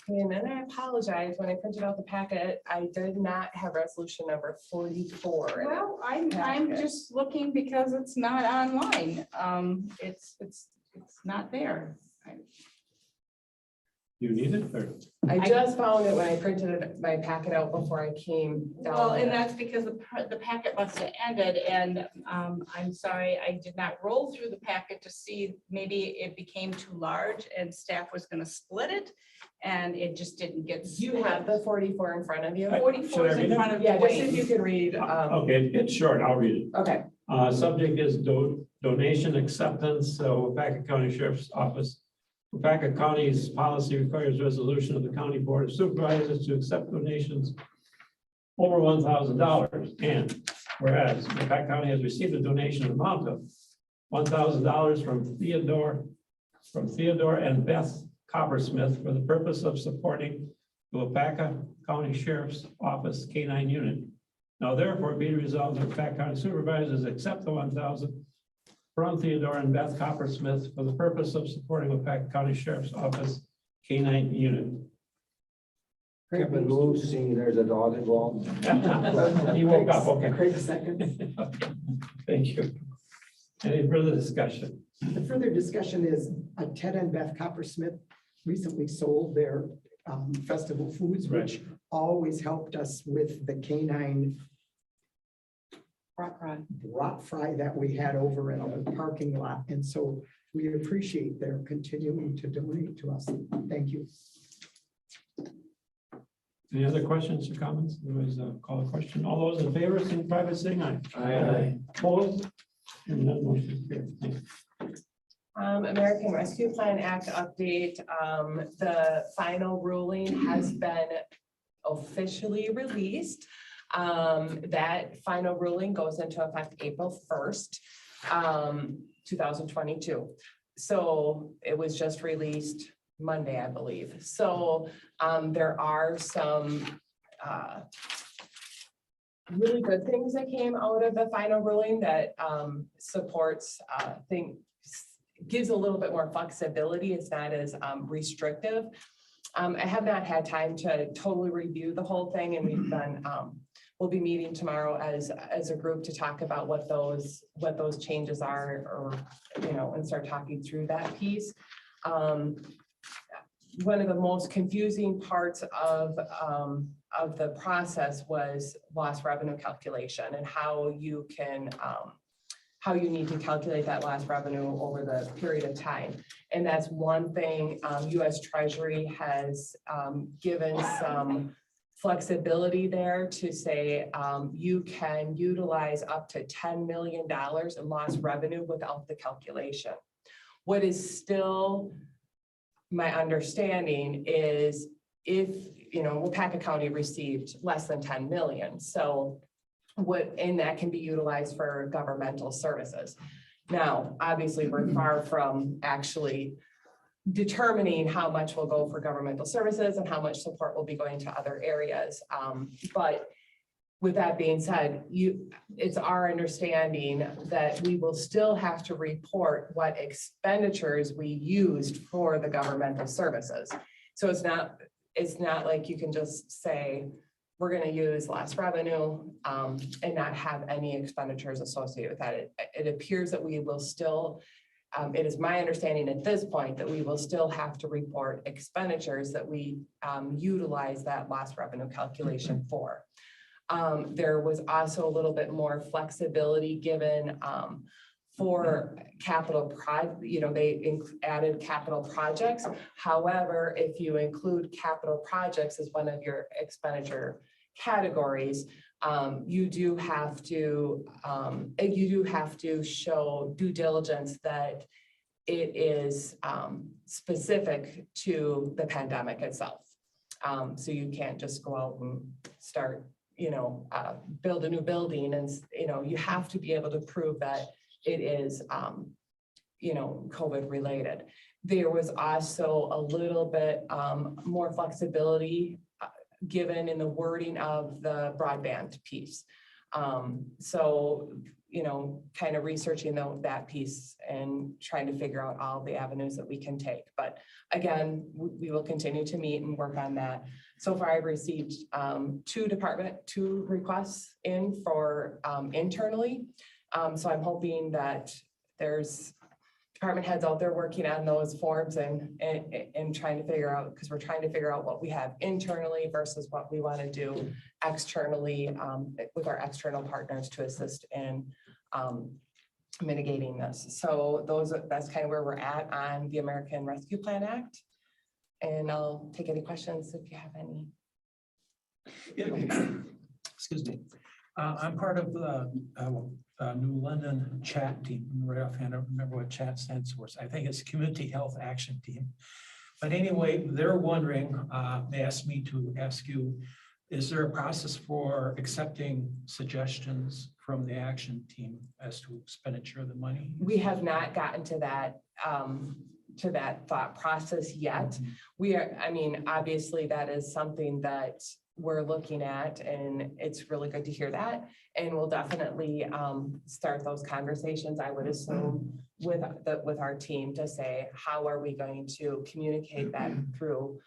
And then I apologize, when I printed out the packet, I did not have resolution number 44. Well, I'm just looking because it's not online. It's not there. You need it or? I just found it when I printed my packet out before I came down. Well, and that's because the packet must have ended, and I'm sorry, I did not roll through the packet to see, maybe it became too large and staff was gonna split it, and it just didn't get. You have the 44 in front of you. 44 is in front of Yeah, just if Dwayne. you can read. Okay, it's short. I'll read it. Okay. Subject is donation acceptance. So Wapaka County Sheriff's Office. Wapaka County's policy requires resolution of the County Board of Supervisors to accept donations over $1,000. And whereas Wapaka County has received a donation amount of $1,000 from Theodore and Beth Coppersmith for the purpose of supporting the Wapaka County Sheriff's Office K-9 unit. Now therefore be resolved that Wapaka County Supervisors accept the $1,000 from Theodore and Beth Coppersmith for the purpose of supporting Wapaka County Sheriff's Office K-9 unit. Kevin moves, seeing there's a dog involved. He woke up, okay. Craig seconds. Thank you. Any further discussion? The further discussion is Ted and Beth Coppersmith recently sold their festival foods, which always helped us with the canine brat fry that we had over in the parking lot. And so we appreciate their continuing to donate to us. Thank you. Any other questions or comments? Otherwise, call a question. All those in favor, signify by saying aye. Aye. Opposed? And that motion is carried. Thank you. American Rescue Plan Act update. The final ruling has been officially released. That final ruling goes into effect April 1st, 2022. So it was just released Monday, I believe. So there are some really good things that came out of the final ruling that supports things, gives a little bit more flexibility. It's not as restrictive. I have not had time to totally review the whole thing, and we've been we'll be meeting tomorrow as a group to talk about what those changes are, or and start talking through that piece. One of the most confusing parts of the process was lost revenue calculation and how you can how you need to calculate that lost revenue over the period of time. And that's one thing US Treasury has given some flexibility there to say you can utilize up to $10 million in lost revenue without the calculation. What is still my understanding is if, Wapaka County received less than 10 million. So and that can be utilized for governmental services. Now, obviously, we're far from actually determining how much will go for governmental services and how much support will be going to other areas. But with that being said, it's our understanding that we will still have to report what expenditures we used for the governmental services. So it's not like you can just say, we're going to use lost revenue and not have any expenditures associated with that. It appears that we will still, it is my understanding at this point that we will still have to report expenditures that we utilize that lost revenue calculation for. There was also a little bit more flexibility given for capital they added capital projects. However, if you include capital projects as one of your expenditure categories, you do have to show due diligence that it is specific to the pandemic itself. So you can't just go out and start, build a new building, and you have to be able to prove that it is, COVID related. There was also a little bit more flexibility given in the wording of the broadband piece. So, kind of researching that piece and trying to figure out all the avenues that we can take. But again, we will continue to meet and work on that. So far, I've received two requests in for internally. So I'm hoping that there's department heads out there working on those forms and trying to figure out, because we're trying to figure out what we have internally versus what we want to do externally with our external partners to assist in mitigating this. So that's kind of where we're at on the American Rescue Plan Act. And I'll take any questions if you have any. Excuse me. I'm part of the New London chat team. Right offhand, I don't remember what chat stands for. I think it's Community Health Action Team. But anyway, they're wondering, they asked me to ask you, is there a process for accepting suggestions from the action team as to expenditure of the money? We have not gotten to that thought process yet. We are, obviously that is something that we're looking at, and it's really good to hear that. And we'll definitely start those conversations, I would assume, with our team to say, how are we going to communicate that through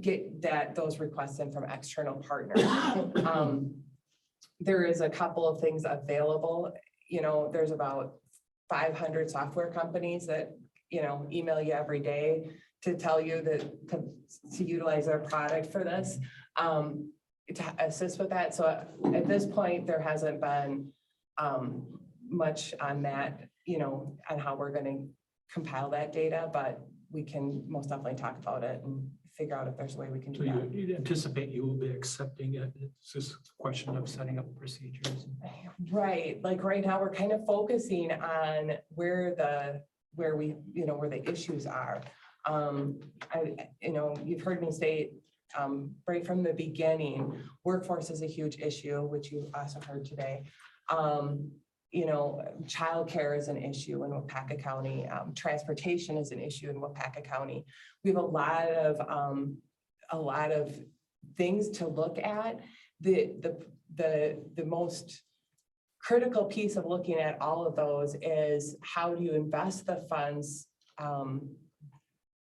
get those requests in from external partners. There is a couple of things available. There's about 500 software companies that, email you every day to tell you that to utilize their product for this, to assist with that. So at this point, there hasn't been much on that, on how we're going to compile that data, but we can most definitely talk about it and figure out if there's a way we can So do that. you anticipate you will be accepting it? It's just a question of setting up procedures. Right, like right now, we're kind of focusing on where the issues are. You've heard me state right from the beginning, workforce is a huge issue, which you also heard today. Childcare is an issue in Wapaka County. Transportation is an issue in Wapaka County. We have a lot of things to look at. The most critical piece of looking at all of those is how do you invest the funds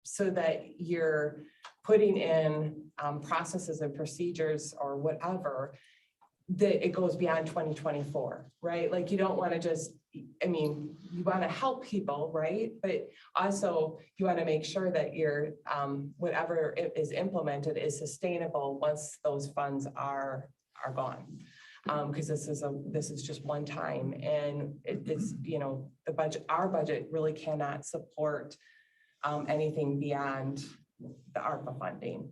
so that you're putting in processes and procedures or whatever that it goes beyond 2024, right? Like you don't want to just, you want to help people, right? But also you want to make sure that your whatever is implemented is sustainable once those funds are gone. Because this is just one time, and it's the budget. Our budget really cannot support anything beyond the ARPA funding,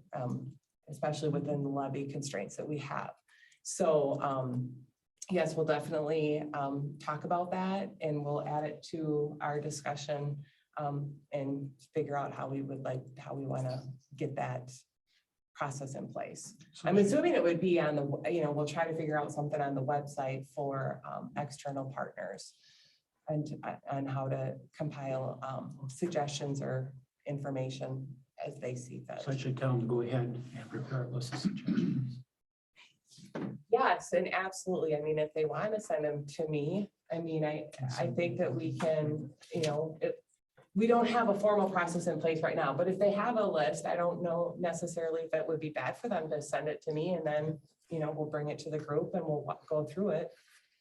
especially within the levy constraints that we have. So yes, we'll definitely talk about that, and we'll add it to our discussion and figure out how we want to get that process in place. I'm assuming it would be on the, we'll try to figure out something on the website for external partners and on how to compile suggestions or information as they see fit. So I should tell them to go ahead and prepare a list of suggestions. Yes, and absolutely. If they want to send them to me, I think that we can, we don't have a formal process in place right now, but if they have a list, I don't know necessarily if it would be bad for them to send it to me, and then, we'll bring it to the group and we'll go through it.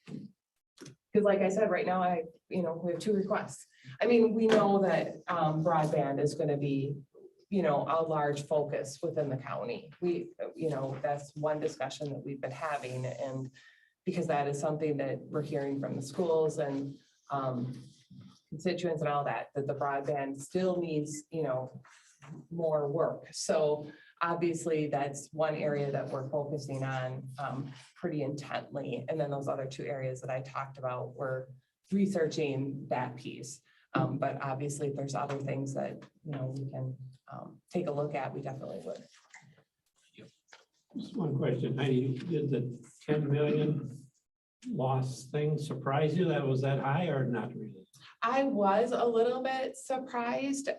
Because like I said, right now, we have 2 requests. We know that broadband is going to be, a large focus within the county. That's one discussion that we've been having, and because that is something that we're hearing from the schools and constituents and all that the broadband still needs, more work. So obviously that's one area that we're focusing on pretty intently. And then those other 2 areas that I talked about, we're researching that piece. But obviously if there's other things that, we can take a look at, we definitely would. Just one question, Heidi, did the 10 million loss thing surprise you? That was that high or not really? I was a little bit surprised.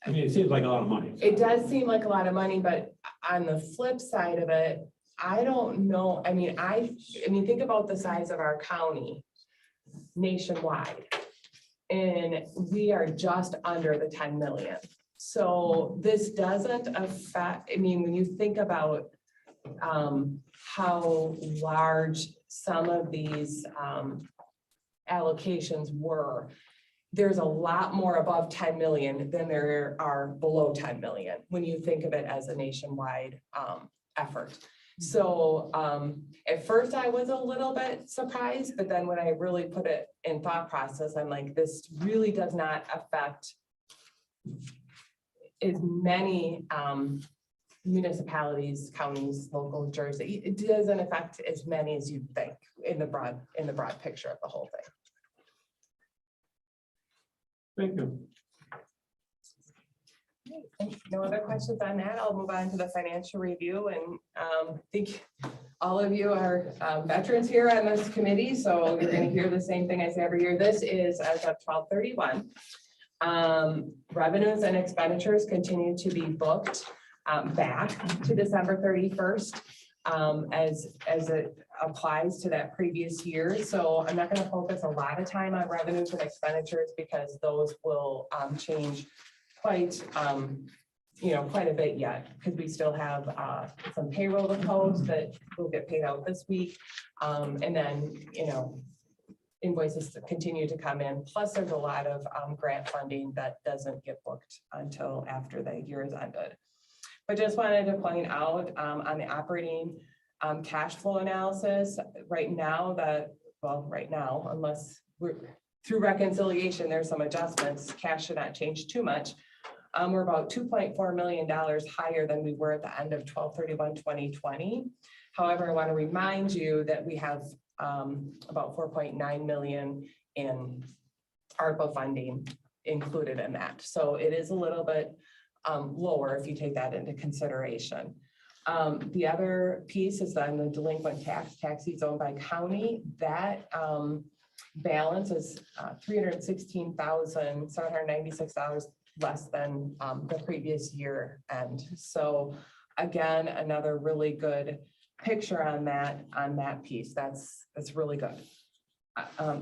It seems like a lot of money. It does seem like a lot of money, but on the flip side of it, I don't know. Think about the size of our county nationwide, and we are just under the 10 million. So this doesn't affect, when you think about how large some of these allocations were, there's a lot more above 10 million than there are below 10 million when you think of it as a nationwide effort. So at first I was a little bit surprised, but then when I really put it in thought process, I'm like, this really does not affect as many municipalities, counties, local Jersey. It doesn't affect as many as you'd think in the broad picture of the whole thing. Thank you. No other questions on that. I'll move on to the financial review, and I think all of you are veterans here on this committee, so you're going to hear the same thing I say every year. This is as of 12/31. Revenues and expenditures continue to be booked back to December 31st as it applies to that previous year. So I'm not going to focus a lot of time on revenues and expenditures because those will change quite quite a bit yet, because we still have some payroll to post that will get paid out this week. And then, invoices that continue to come in. Plus, there's a lot of grant funding that doesn't get booked until after the year is ended. But just wanted to point out on the operating cash flow analysis, right now, unless we're through reconciliation, there's some adjustments, cash should not change too much. We're about $2.4 million higher than we were at the end of 12/31/2020. However, I want to remind you that we have about 4.9 million in ARPA funding included in that. So it is a little bit lower if you take that into consideration. The other piece is on the delinquent taxes owned by county. That balance is $316,796 less than the previous year end. So again, another really good picture on that piece. That's really good.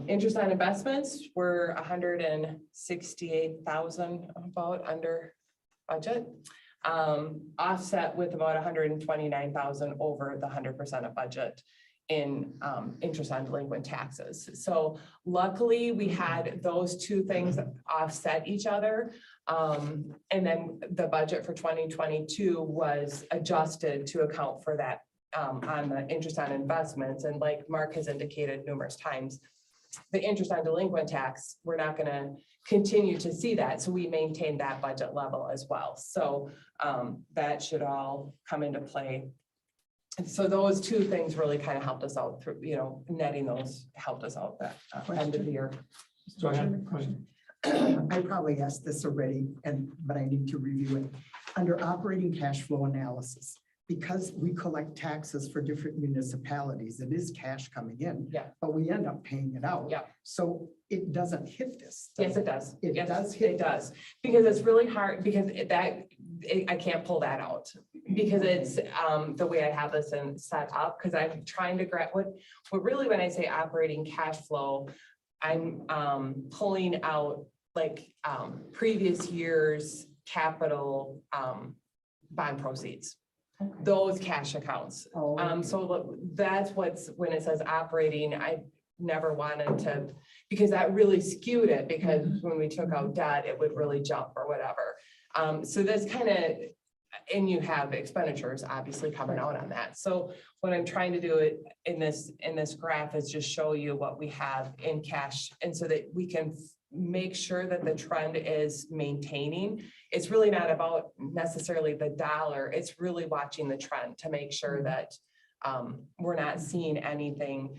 Interest on investments were 168,000 about under budget, offset with about 129,000 over the 100% of budget in interest on delinquent taxes. So luckily we had those two things offset each other. And then the budget for 2022 was adjusted to account for that on the interest on investments. And like Mark has indicated numerous times, the interest on delinquent tax, we're not going to continue to see that. So we maintain that budget level as well. So that should all come into play. So those two things really kind of helped us out through, netting those helped us out that end of the year. Go ahead. I probably asked this already, but I need to review it. Under operating cash flow analysis, because we collect taxes for different municipalities, it is cash coming in. Yeah. But we end up paying it out. Yeah. So it doesn't hit this. Yes, it does. It Yes, does hit. It does, because it's really hard, because I can't pull that out. Because it's the way I have this and set up, because I'm trying to grab what really, when I say operating cash flow, I'm pulling out like previous year's capital bond proceeds. Those cash accounts. So that's when it says operating, I never wanted to, because that really skewed it, because when we took out debt, it would really jump or whatever. So this kind of, and you have expenditures obviously coming out on that. So what I'm trying to do in this graph is just show you what we have in cash, and so that we can make sure that the trend is maintaining. It's really not about necessarily the dollar. It's really watching the trend to make sure that we're not seeing anything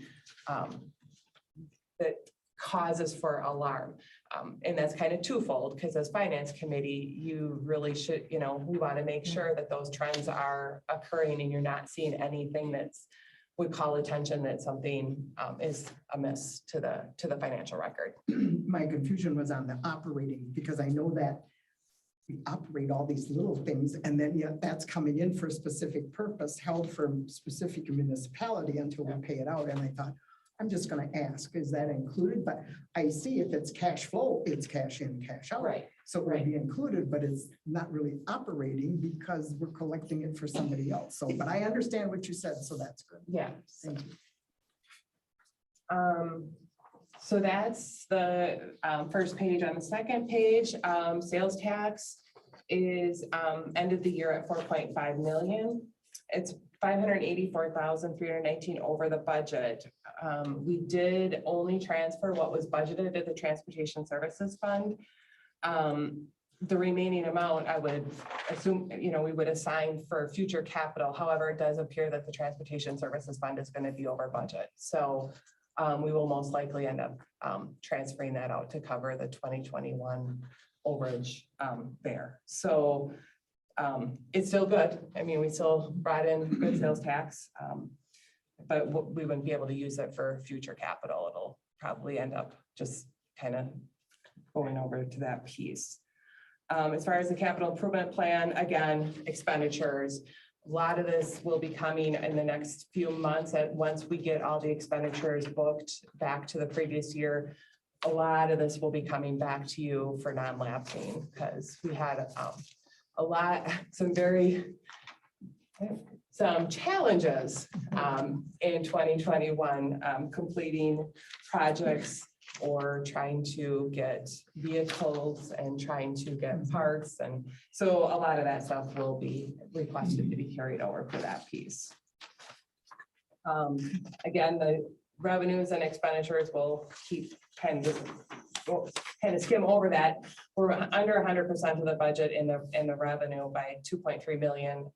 that causes for alarm. And that's kind of twofold, because as finance committee, you really should, we want to make sure that those trends are occurring and you're not seeing anything that's would call attention that something is amiss to the financial record. My confusion was on the operating, because I know that we operate all these little things, and then yet that's coming in for a specific purpose, held for a specific municipality until we pay it out. And I thought, I'm just going to ask, is that included? But I see if it's cash flow, it's cash in, cash out. Right. So it would be included, but it's not really operating because we're collecting it for somebody else. So, but I understand what you said, so that's good. Yeah. Thank you. So that's the first page. On the second page, sales tax is ended the year at 4.5 million. It's 584,319 over the budget. We did only transfer what was budgeted to the Transportation Services Fund. The remaining amount, I would assume, we would assign for future capital. However, it does appear that the Transportation Services Fund is going to be over budget. So we will most likely end up transferring that out to cover the 2021 overage there. So it's still good. I mean, we still brought in good sales tax, but we wouldn't be able to use it for future capital. It'll probably end up just kind of going over to that piece. As far as the capital improvement plan, again, expenditures, a lot of this will be coming in the next few months. Once we get all the expenditures booked back to the previous year, a lot of this will be coming back to you for non-lapsing, because we had some challenges in 2021, completing projects or trying to get vehicles and trying to get parts. And so a lot of that stuff will be requested to be carried over for that piece. Again, the revenues and expenditures will keep kind of skim over that. We're under 100% of the budget in the revenue by 2.3 million.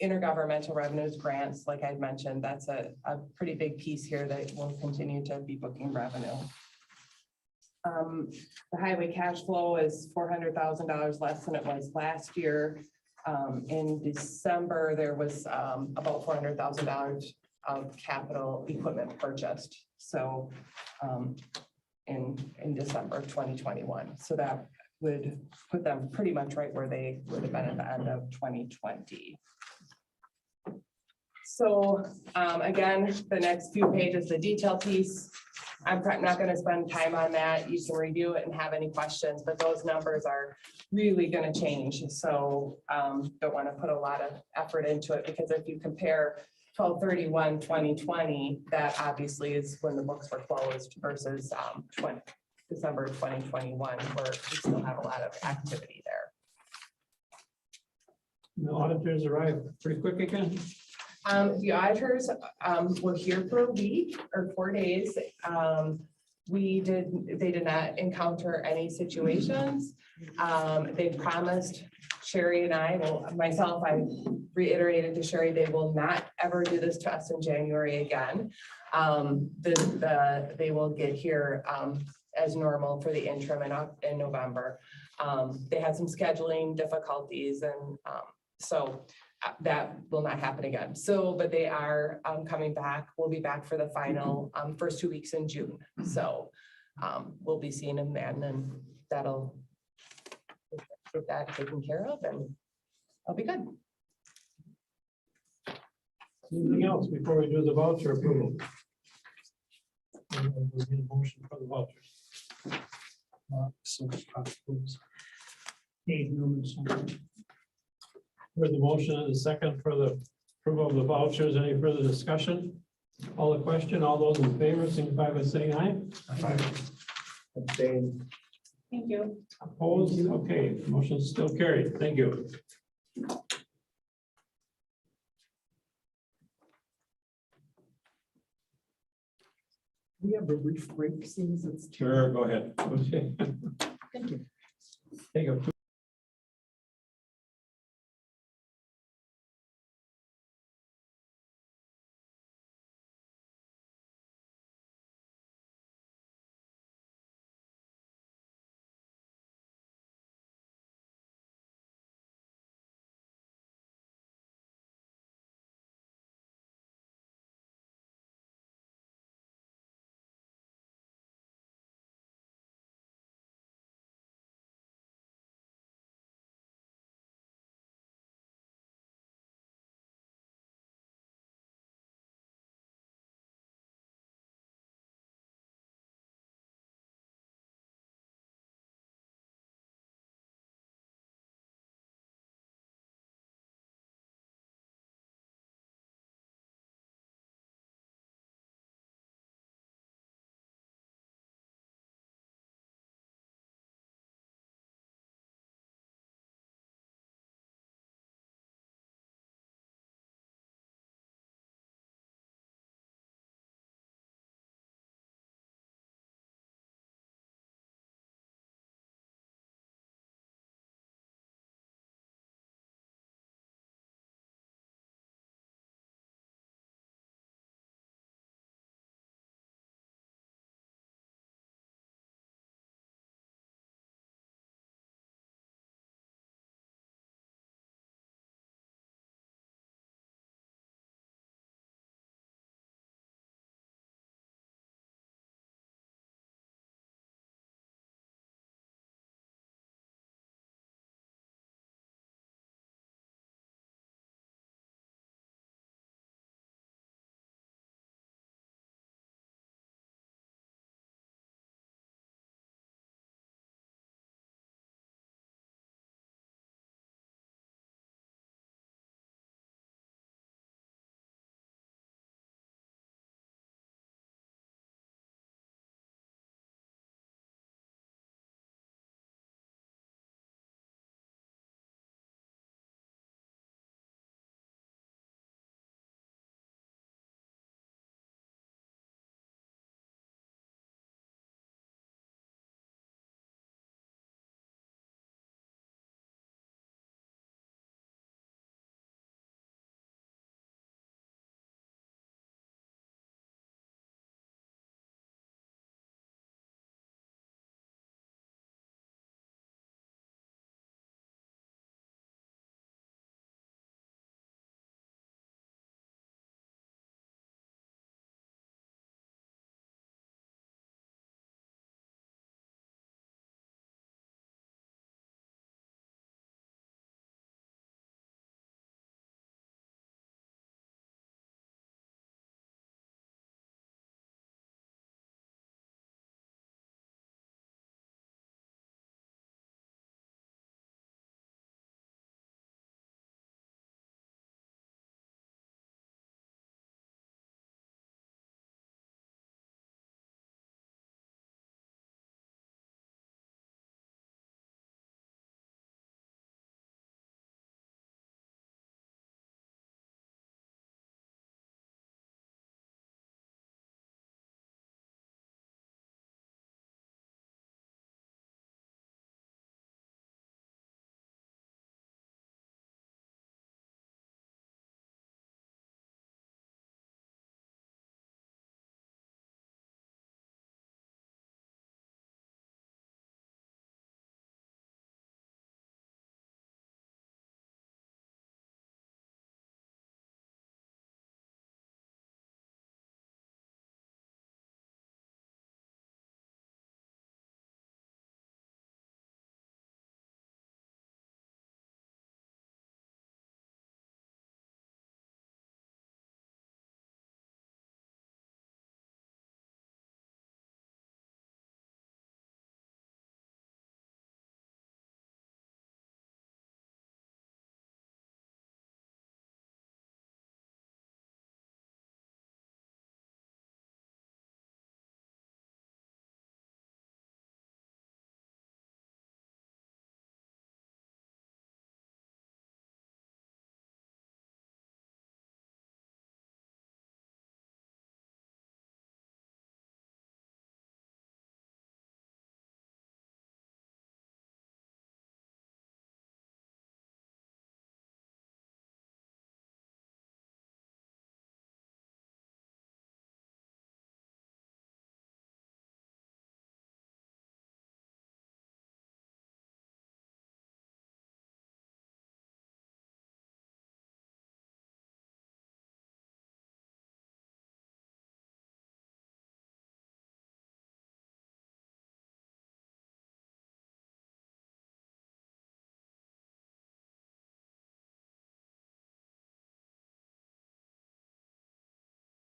Intergovernmental revenues grants, like I mentioned, that's a pretty big piece here that will continue to be booking revenue. The highway cash flow is $400,000 less than it was last year. In December, there was about $400,000 of capital equipment purchased. So in December of 2021. So that would put them pretty much right where they would have been at the end of 2020. So again, the next few pages, the detail piece, I'm not going to spend time on that. You can review it and have any questions, but those numbers are really going to change. So don't want to put a lot of effort into it, because if you compare 12/31/2020, that obviously is when the books were closed versus December 2021, where we still have a lot of activity there. The auditors arrived pretty quick again. The auditors were here for a week or 4 days. They did not encounter any situations. They promised Sherry and I, well, myself, I reiterated to Sherry, they will not ever do this to us in January again. They will get here as normal for the interim in November. They had some scheduling difficulties, and so that will not happen again. So, but they are coming back. We'll be back for the final first 2 weeks in June. So we'll be seeing them then, and that'll get that taken care of, and I'll be good. Anything else before we do the voucher approval? We need a motion for the vouchers. Heard the motion and the second for the approval of the vouchers. Any further discussion? All the question, all those in favor, signify by saying aye. Abstain. Thank you. Opposed? Okay, motion is still carried. Thank you. We have a brief break, since it's. Sure, go ahead. Okay. Thank you. Take a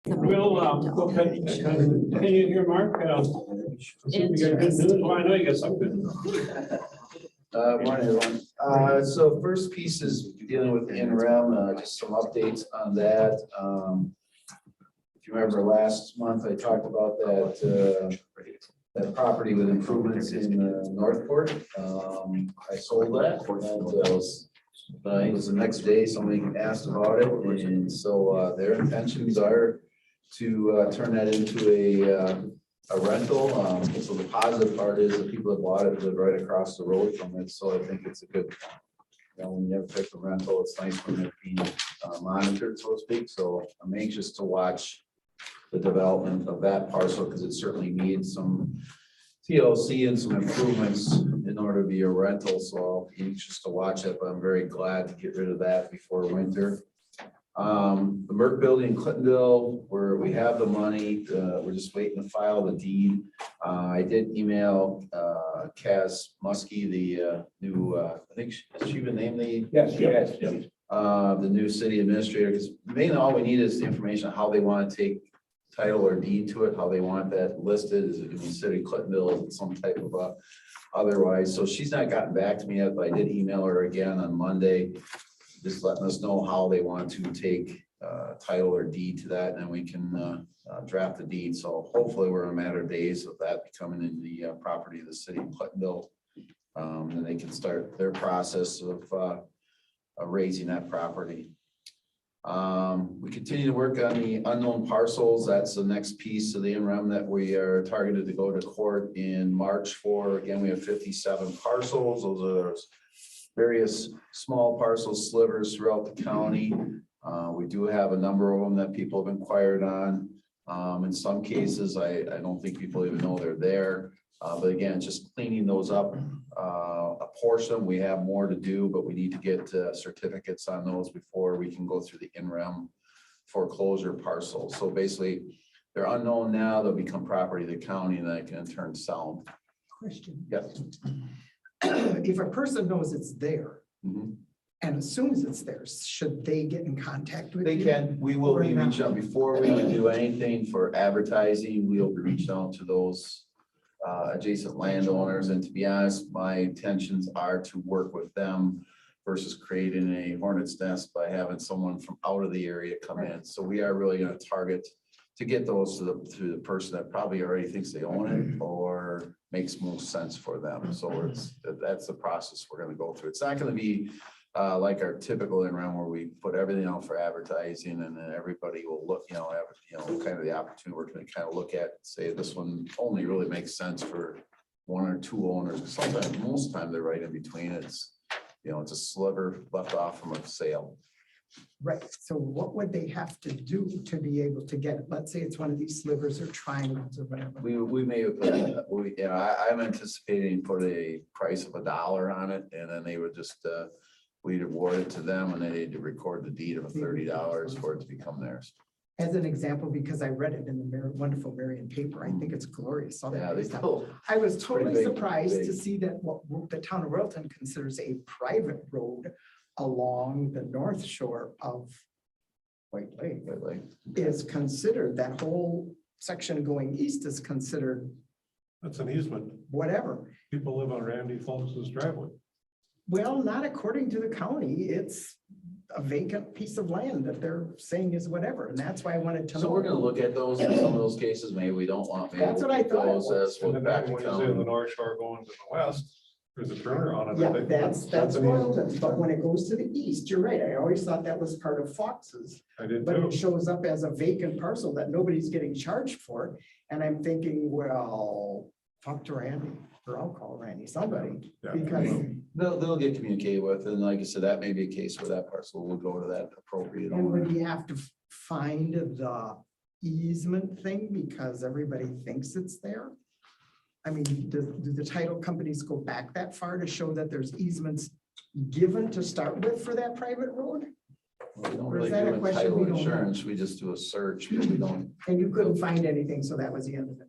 We'll, go ahead and continue here, Mark. You got good news? Well, I know you got some good news. Morning, everyone. So first piece is dealing with the interim, just some updates on that. If you remember last month, I talked about that, that property with improvements in Northport. I sold that. I think it was the next day, somebody asked about it, and so their intentions are to turn that into a rental. So the positive part is the people that bought it live right across the road from it, so I think it's a good, when you have a type of rental, it's nice when it's being monitored, so to speak. So I'm anxious to watch the development of that parcel because it certainly needs some TLC and some improvements in order to be a rental. So I'll be anxious to watch it, but I'm very glad to get rid of that before winter. The Merck building in Clintonville, where we have the money, we're just waiting to file the deed. I did email Kaz Muskie, the new, I think she even named the. Yes, yes. The new city administrator, because mainly all we need is the information on how they want to take title or deed to it, how they want that listed. Is it going to be city Clintonville? Is it some type of otherwise? So she's not gotten back to me yet, but I did email her again on Monday, just letting us know how they want to take title or deed to that, and then we can draft the deed. So hopefully we're in a matter of days of that becoming in the property of the city of Clintonville. And they can start their process of raising that property. We continue to work on the unknown parcels. That's the next piece of the interim that we are targeted to go to court in March for. Again, we have 57 parcels. Those are various small parcel slivers throughout the county. We do have a number of them that people have inquired on. In some cases, I don't think people even know they're there. But again, just cleaning those up, a portion, we have more to do, but we need to get certificates on those before we can go through the interim foreclosure parcels. So basically, they're unknown now, they'll become property of the county, and then it can in turn sell. Question. Yes. If a person knows it's there Mhm. and assumes it's theirs, should they get in contact with They you? can, we will Or be not? reaching out before we would do anything for advertising. We'll be reaching out to those adjacent landowners. And to be honest, my intentions are to work with them versus creating a hornet's nest by having someone from out of the area come in. So we are really going to target to get those to the person that probably already thinks they own it or makes most sense for them. So that's the process we're going to go through. It's not going to be like our typical interim where we put everything out for advertising and then everybody will look, have, kind of the opportunity. We're going to kind of look at, say, this one only really makes sense for one or two owners. Sometimes, most of the time, they're right in between. It's, it's a sliver left off from a sale. Right, so what would they have to do to be able to get it? Let's say it's one of these slivers or triangles or whatever. We may have, I'm anticipating put a price of $1 on it, and then they would just, we'd award it to them, and they need to record the deed of $30 for it to become theirs. As an example, because I read it in the wonderful Marion paper, I think it's glorious. All that Yeah, good they stuff. still, I was totally big, surprised to big. see that what the town of Royalton considers a private road along the north shore of White Lake is considered, that whole section going east is considered That's an easement. whatever. People live on Randy Phillips's driveway. Well, not according to the county. It's a vacant piece of land that they're saying is whatever. And that's why I wanted to know. So we're gonna look at those in some of those cases. Maybe we don't want. Maybe That's what we'll I keep thought it those was. as And well, then back to when you say the town. North Shore going to the west, there's a turner on it. I Yeah, think. that's an easement. Royalton, but when it goes to the east, you're right. I always thought that was part of Fox's. I did But it too. shows up as a vacant parcel that nobody's getting charged for. And I'm thinking, well, talk to Randy, or I'll call Randy, somebody, Yeah. because They'll get communicated with, and like I said, that may be a case where that parcel will go to that appropriate and owner. would you have to find the easement thing because everybody thinks it's there? I mean, do the title companies go back that far to show that there's easements given to start with for that private road? We don't Or really is that a do question title we don't know? insurance. We just do a search, but we don't. And you couldn't find anything, so that was the end of it.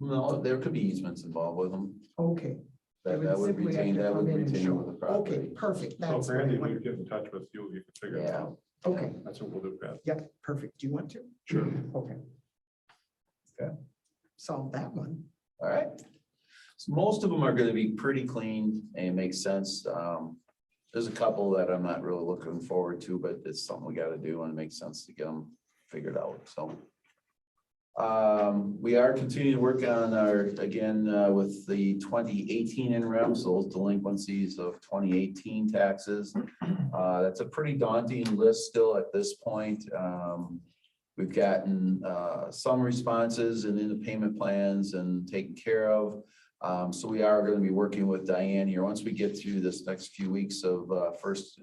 No, there could be easements involved with them. Okay. They That would simply have retain, to that would come in and retain show. with the property. Okay, perfect. So That's if what I Randy wanted. would get in touch with you, you could figure it Yeah, out. Okay, That's what we'll do, Pat. yeah, perfect. Do you want to? Sure. Okay. Okay. Solve that one. All right. So most of them are gonna be pretty clean and it makes sense. There's a couple that I'm not really looking forward to, but it's something we gotta do and it makes sense to get them figured out, so. We are continuing to work on our, again, with the 2018 interim, so those delinquencies of 2018 taxes. That's a pretty daunting list still at this point. We've gotten some responses and in the payment plans and taken care of. So we are going to be working with Diane here once we get through this next few weeks of first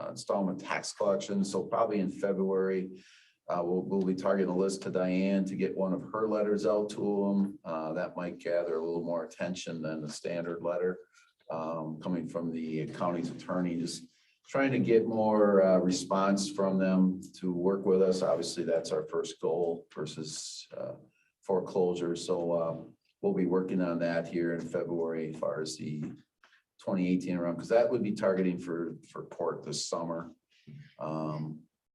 installment tax collection. So probably in February, we'll be targeting a list to Diane to get one of her letters out to them. That might gather a little more attention than the standard letter coming from the county's attorney. Just trying to get more response from them to work with us. Obviously, that's our first goal versus foreclosure. So we'll be working on that here in February as far as the 2018 around, because that would be targeting for court this summer.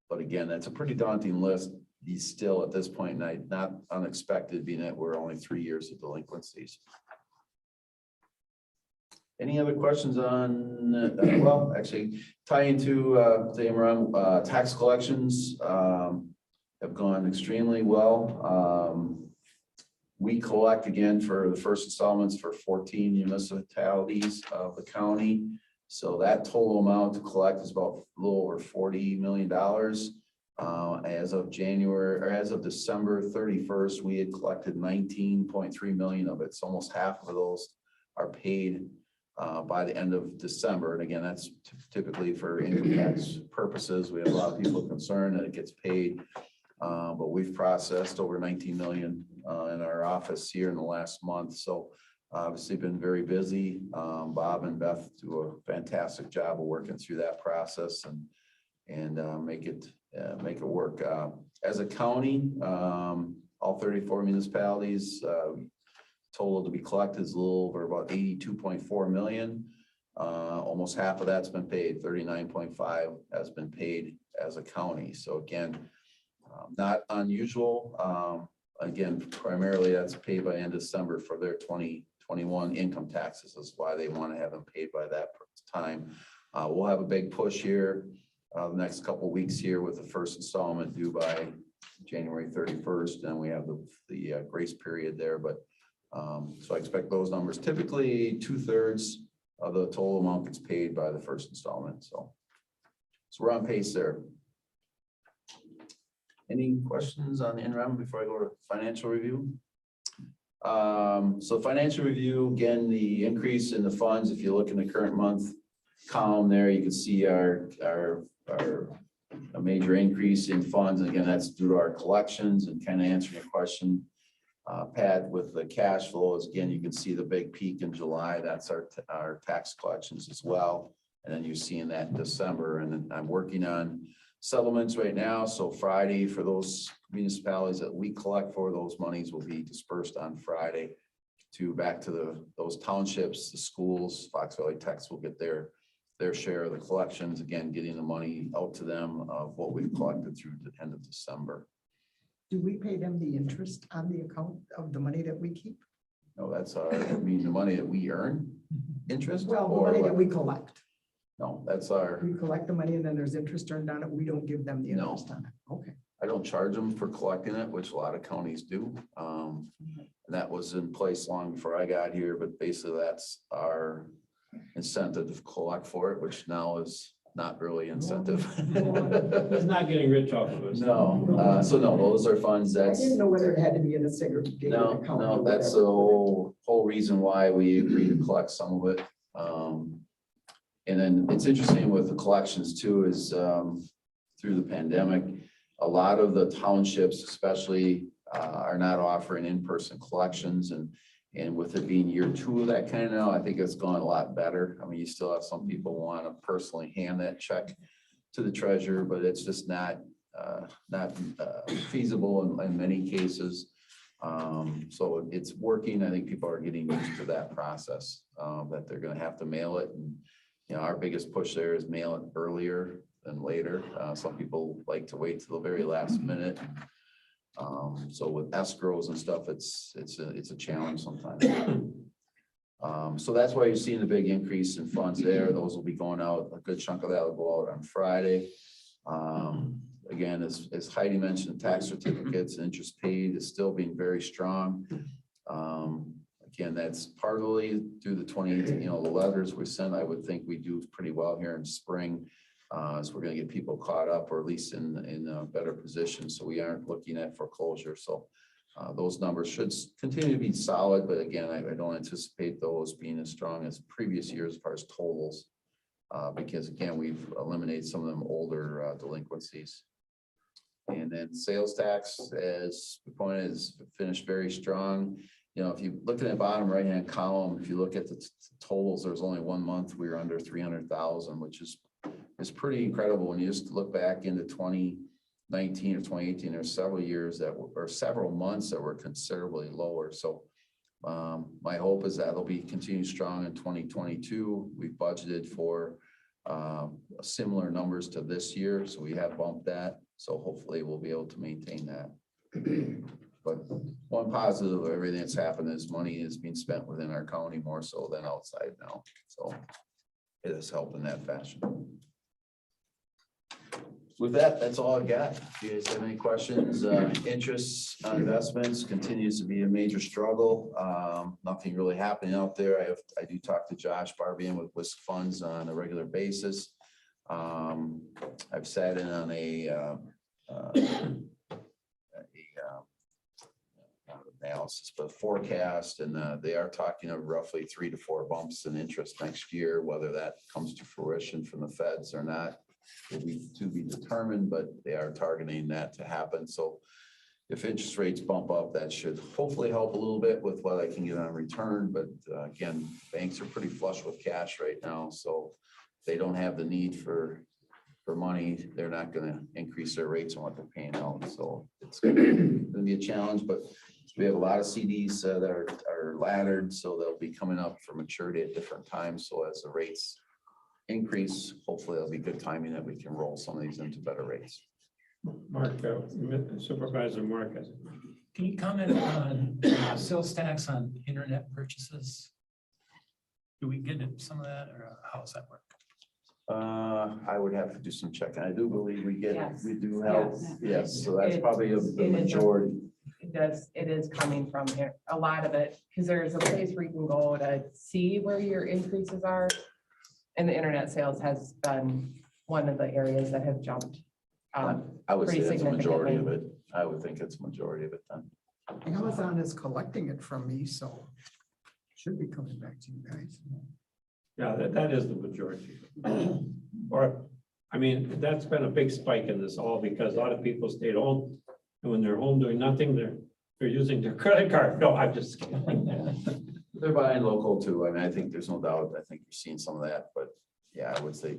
But again, that's a pretty daunting list. He's still at this point, not unexpected, being that we're only 3 years of delinquencies. Any other questions on, well, actually tying to the Imran, tax collections have gone extremely well. We collect again for the first installments for 14 municipalities of the county. So that total amount to collect is about a little over $40 million. As of January, or as of December 31st, we had collected 19.3 million of it. So almost half of those are paid by the end of December. And again, that's typically for income tax purposes. We have a lot of people concerned that it gets paid. But we've processed over 19 million in our office here in the last month. So obviously been very busy. Bob and Beth do a fantastic job of working through that process and make it work. As a county, all 34 municipalities, total to be collected is a little over about 82.4 million. Almost half of that's been paid, 39.5 has been paid as a county. So again, not unusual. Again, primarily that's paid by end of December for their 2021 income taxes is why they want to have them paid by that time. We'll have a big push here the next couple of weeks here with the first installment due by January 31st. And we have the grace period there. But so I expect those numbers. Typically 2/3 of the total amount gets paid by the first installment. So we're on pace there. Any questions on interim before I go to financial review? So financial review, again, the increase in the funds, if you look in the current month column there, you can see a major increase in funds. And again, that's due to our collections and kind of answering your question, Pat, with the cash flows. Again, you can see the big peak in July. That's our tax collections as well. And then you're seeing that in December. And then I'm working on settlements right now. So Friday, for those municipalities that we collect for, those monies will be dispersed on Friday to back to those townships, the schools. Fox Valley Techs will get their share of the collections, again, getting the money out to them of what we've collected through the end of December. Do we pay them the interest on the account of the money that we keep? No, that's the money that we earn interest? Well, the or money what? that we collect. No, that's our, We collect the money and then there's interest earned on it. We don't give them the No. interest on it. Okay. I don't charge them for collecting it, which a lot of counties do. And that was in place long before I got here, but basically that's our incentive to collect for it, which now is not really incentive. It's not getting rich off of us. No, so no, those are funds I that's. didn't know whether it had to be in a segregated account. No, or that's whatever. the whole reason why we agreed to collect some of it. And then it's interesting with the collections too, is through the pandemic, a lot of the townships especially are not offering in-person collections. And with it being year 2 of that kind of now, I think it's gone a lot better. I mean, you still have some people want to personally hand that check to the treasurer, but it's just not feasible in many cases. So it's working. I think people are getting used to that process, that they're going to have to mail it. And, you know, our biggest push there is mail it earlier than later. Some people like to wait till the very last minute. So with escrows and stuff, it's a challenge sometimes. So that's why you're seeing the big increase in funds there. Those will be going out. A good chunk of that will go out on Friday. Again, as Heidi mentioned, tax certificates and interest paid is still being very strong. Again, that's partly through the 2018, the letters we sent. I would think we do pretty well here in spring. So we're going to get people caught up, or at least in a better position. So we aren't looking at foreclosure. So those numbers should continue to be solid. But again, I don't anticipate those being as strong as previous years as far as totals. Because again, we've eliminated some of them older delinquencies. And then sales tax, as we pointed, is finished very strong. If you look at the bottom right-hand column, if you look at the totals, there's only 1 month we were under 300,000, which is pretty incredible. When you just look back into 2019 or 2018, there's several years or several months that were considerably lower. So my hope is that it'll be continued strong in 2022. We've budgeted for similar numbers to this year, so we have bumped that. So hopefully we'll be able to maintain that. But one positive of everything that's happened is money is being spent within our county more so than outside now. So it has helped in that fashion. With that, that's all I've got. If you guys have any questions, interest on investments continues to be a major struggle. Nothing really happening out there. I do talk to Josh Barbian with Whisk Funds on a regular basis. I've sat in on a analysis, but forecast, and they are talking of roughly 3 to 4 bumps in interest next year. Whether that comes to fruition from the feds or not will be to be determined, but they are targeting that to happen. So if interest rates bump up, that should hopefully help a little bit with what I can get on return. But again, banks are pretty flush with cash right now, so they don't have the need for money. They're not going to increase their rates on what they're paying out. So it's going to be a challenge, but we have a lot of CDs that are laddered, so they'll be coming up for maturity at different times. So as the rates increase, hopefully it'll be good timing that we can roll some of these into better rates. Mark, Supervisor Mark. Can you comment on sales tax on internet purchases? Do we get some of that, or how does that work? I would have to do some checking. I do believe we do help. Yes. Yes, so that's probably the majority. It is coming from here, a lot of it, because there's a place where you can go to see where your increases are. And the internet sales has been one of the areas that have jumped. I would say pretty it's a majority of it. significantly. I would think it's a majority of it then. Amazon is collecting it from me, so it should be coming back to you guys. Yeah, that is the majority. Or, I mean, that's been a big spike in this all because a lot of people stayed home. And when they're home doing nothing, they're using their credit card. No, I'm just kidding. They're buying local too. I mean, I think there's no doubt. I think you're seeing some of that, but yeah, I would say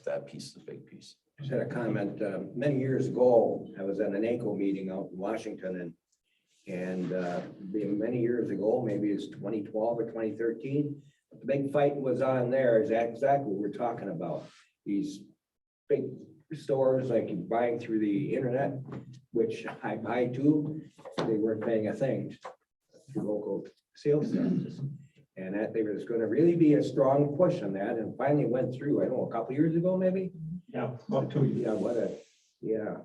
that piece is a big piece. I just had a comment. Many years ago, I was at an ACO meeting out in Washington, and many years ago, maybe it's 2012 or 2013, the big fight was on there is exactly what we're talking about. These big stores like buying through the internet, which I buy too, they weren't paying a thing to local sales taxes. And that there was going to really be a strong push on that, and finally went through, I don't know, a couple of years ago, maybe? Yeah, about 2 years. Yeah.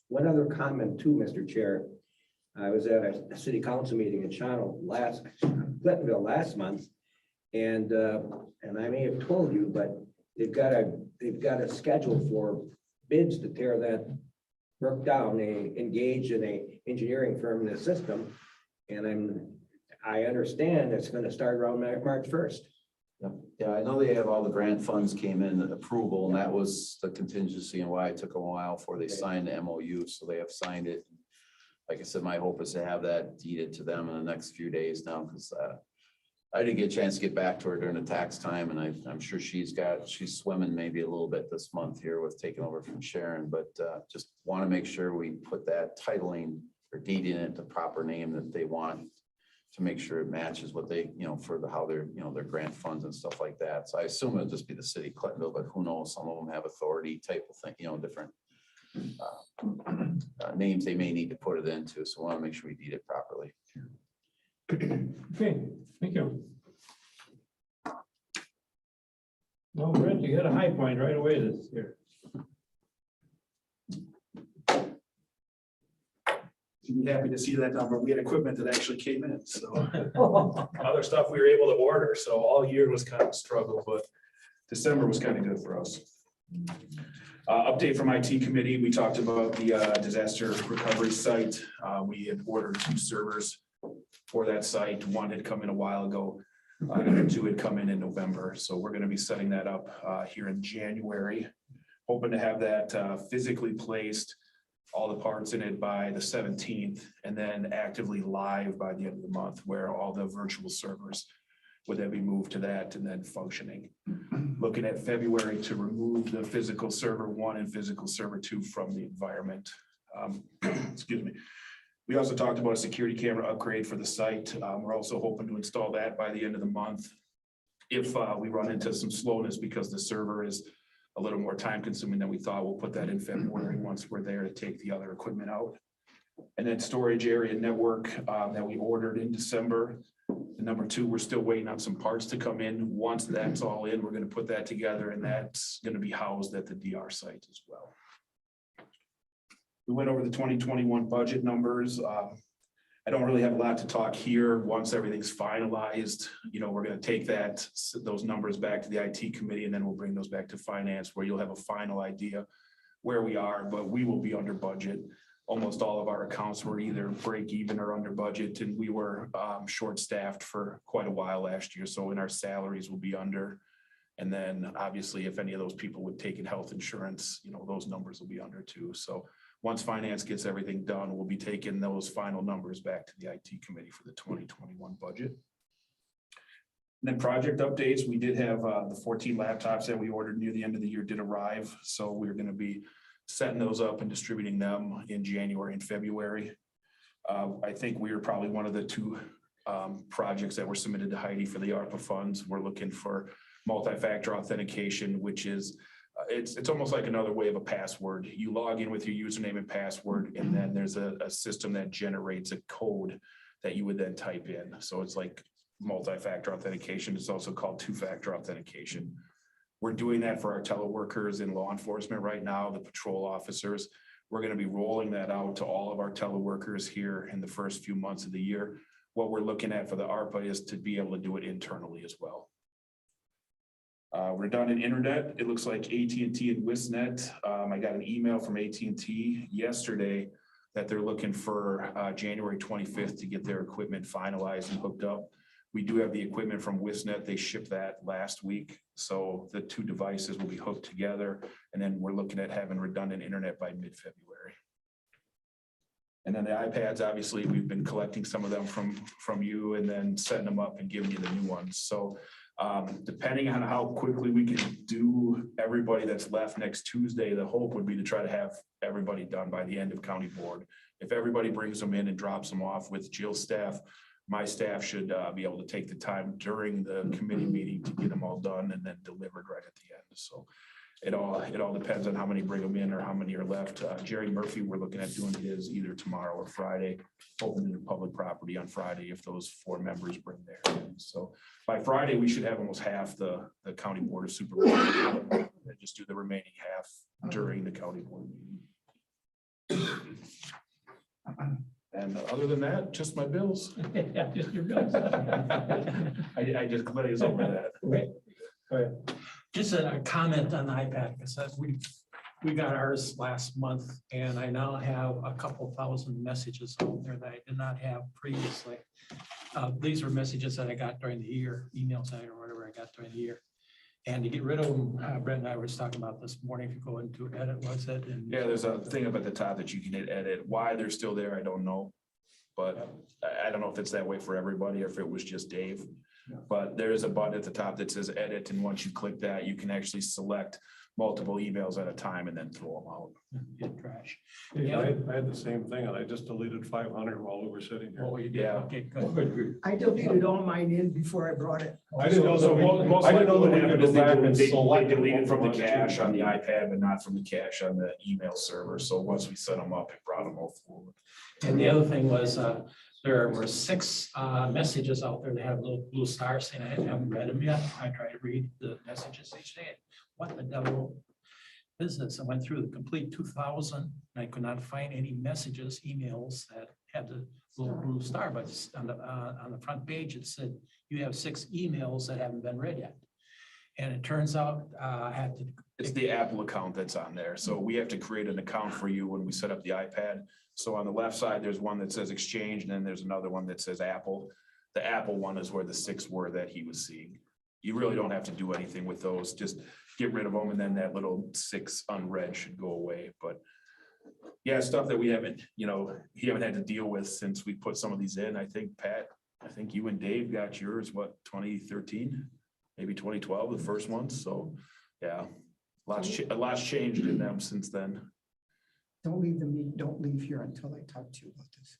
One other comment too, Mr. Chair. I was at a city council meeting in Clintonville last month. And I may have told you, but they've got a schedule for bids to tear that work down. They engaged in a engineering firm in the system. And I understand it's going to start around March 1st. Yeah, I know they have all the grant funds came in approval, and that was the contingency and why it took a while before they signed the MOU. So they have signed it. Like I said, my hope is to have that deeded to them in the next few days now, because I didn't get a chance to get back to her during the tax time, and I'm sure she's swimming maybe a little bit this month here with taking over from Sharon, but just want to make sure we put that titling or deeding it the proper name that they want to make sure it matches what they, for how their, their grant funds and stuff like that. So I assume it'll just be the city of Clintonville, but who knows? Some of them have authority type of thing, different names they may need to put it into. So I want to make sure we deed it properly. Okay, thank you. Well, Brent, you hit a high point right away this year. You'd be happy to see that number. We had equipment that actually came in, so. Other stuff we were able to order, so all year was kind of a struggle, but December was kind of good for us. Update from IT committee, we talked about the disaster recovery site. We had ordered 2 servers for that site. 1 had come in a while ago. And 2 had come in November. So we're going to be setting that up here in January. Hoping to have that physically placed, all the parts in it by the 17th, and then actively live by the end of the month, where all the virtual servers would then be moved to that and then functioning. Looking at February to remove the physical server 1 and physical server 2 from the environment. Excuse me. We also talked about a security camera upgrade for the site. We're also hoping to install that by the end of the month. If we run into some slowness because the server is a little more time consuming than we thought, we'll put that in February once we're there to take the other equipment out. And then storage area network that we ordered in December. The number 2, we're still waiting on some parts to come in. Once that's all in, we're going to put that together, and that's going to be housed at the DR site as well. We went over the 2021 budget numbers. I don't really have a lot to talk here. Once everything's finalized, we're going to take those numbers back to the IT committee, and then we'll bring those back to finance, where you'll have a final idea where we are, but we will be under budget. Almost all of our accounts were either break even or under budget, and we were short-staffed for quite a while last year. So in our salaries will be under. And then obviously, if any of those people would take in health insurance, those numbers will be under too. So once finance gets everything done, we'll be taking those final numbers back to the IT committee for the 2021 budget. And then project updates, we did have the 14 laptops that we ordered near the end of the year did arrive. So we're going to be setting those up and distributing them in January and February. I think we are probably one of the 2 projects that were submitted to Heidi for the ARPA funds. We're looking for multi-factor authentication, which is it's almost like another way of a password. You log in with your username and password, and then there's a system that generates a code that you would then type in. So it's like multi-factor authentication. It's also called 2-factor authentication. We're doing that for our teleworkers in law enforcement right now, the patrol officers. We're going to be rolling that out to all of our teleworkers here in the first few months of the year. What we're looking at for the ARPA is to be able to do it internally as well. Redundant internet, it looks like AT&T and Wisnet. I got an email from AT&T yesterday that they're looking for January 25th to get their equipment finalized and hooked up. We do have the equipment from Wisnet. They shipped that last week. So the 2 devices will be hooked together. And then we're looking at having redundant internet by mid-February. And then the iPads, obviously, we've been collecting some of them from you and then setting them up and giving you the new ones. So depending on how quickly we can do everybody that's left next Tuesday, the hope would be to try to have everybody done by the end of county board. If everybody brings them in and drops them off with Jill's staff, my staff should be able to take the time during the committee meeting to get them all done and then delivered right at the end. So it all depends on how many bring them in or how many are left. Jerry Murphy, we're looking at doing his either tomorrow or Friday, opening the public property on Friday if those 4 members bring theirs in. So by Friday, we should have almost half the county board of supervisors and just do the remaining half during the county board meeting. And other than that, just my bills. Yeah, just your bills. I just glaze over that. Okay. Go ahead. Just a comment on the iPad, because we got ours last month, and I now have a couple thousand messages out there that I did not have previously. These were messages that I got during the year, emails or whatever I got during the year. And to get rid of them, Brett and I were talking about this morning, if you go into edit, was it? And yeah, there's a thing up at the top that you can hit edit. Why they're still there, I don't know. But I don't know if it's that way for everybody or if it was just Dave. But there is a button at the top that says edit. And once you click that, you can actually select multiple emails at a time and then throw them out. In trash. Yeah, I had the same thing and I just deleted 500 while we were sitting here. Oh, you did? Yeah. Okay, Oh, good. good. I deleted all mine in before I brought it. I didn't know So that we- most I didn't know likely what that we happened could is go back and they select deleted from the one or two. cache on the iPad, but not from the cache on the email server. So once we set them up, it brought them all forward. And the other thing was, there were 6 messages out there that have little blue stars saying I haven't read them yet. I try to read the messages each day. What the devil is this? I went through the complete 2000 and I could not find any messages, emails that had the little blue star, but on the front page, it said you have 6 emails that haven't been read yet. And it turns out I had to. It's the Apple account that's on there. So we have to create an account for you when we set up the iPad. So on the left side, there's one that says Exchange, and then there's another one that says Apple. The Apple one is where the 6 were that he was seeing. You really don't have to do anything with those. Just get rid of them, and then that little 6 unread should go away. But yeah, stuff that we haven't, he haven't had to deal with since we put some of these in. I think, Pat, you and Dave got yours, 2013, maybe 2012, the first ones. So yeah, a lot's changed in them since then. Don't leave the meet, don't leave here until I talk to you about this.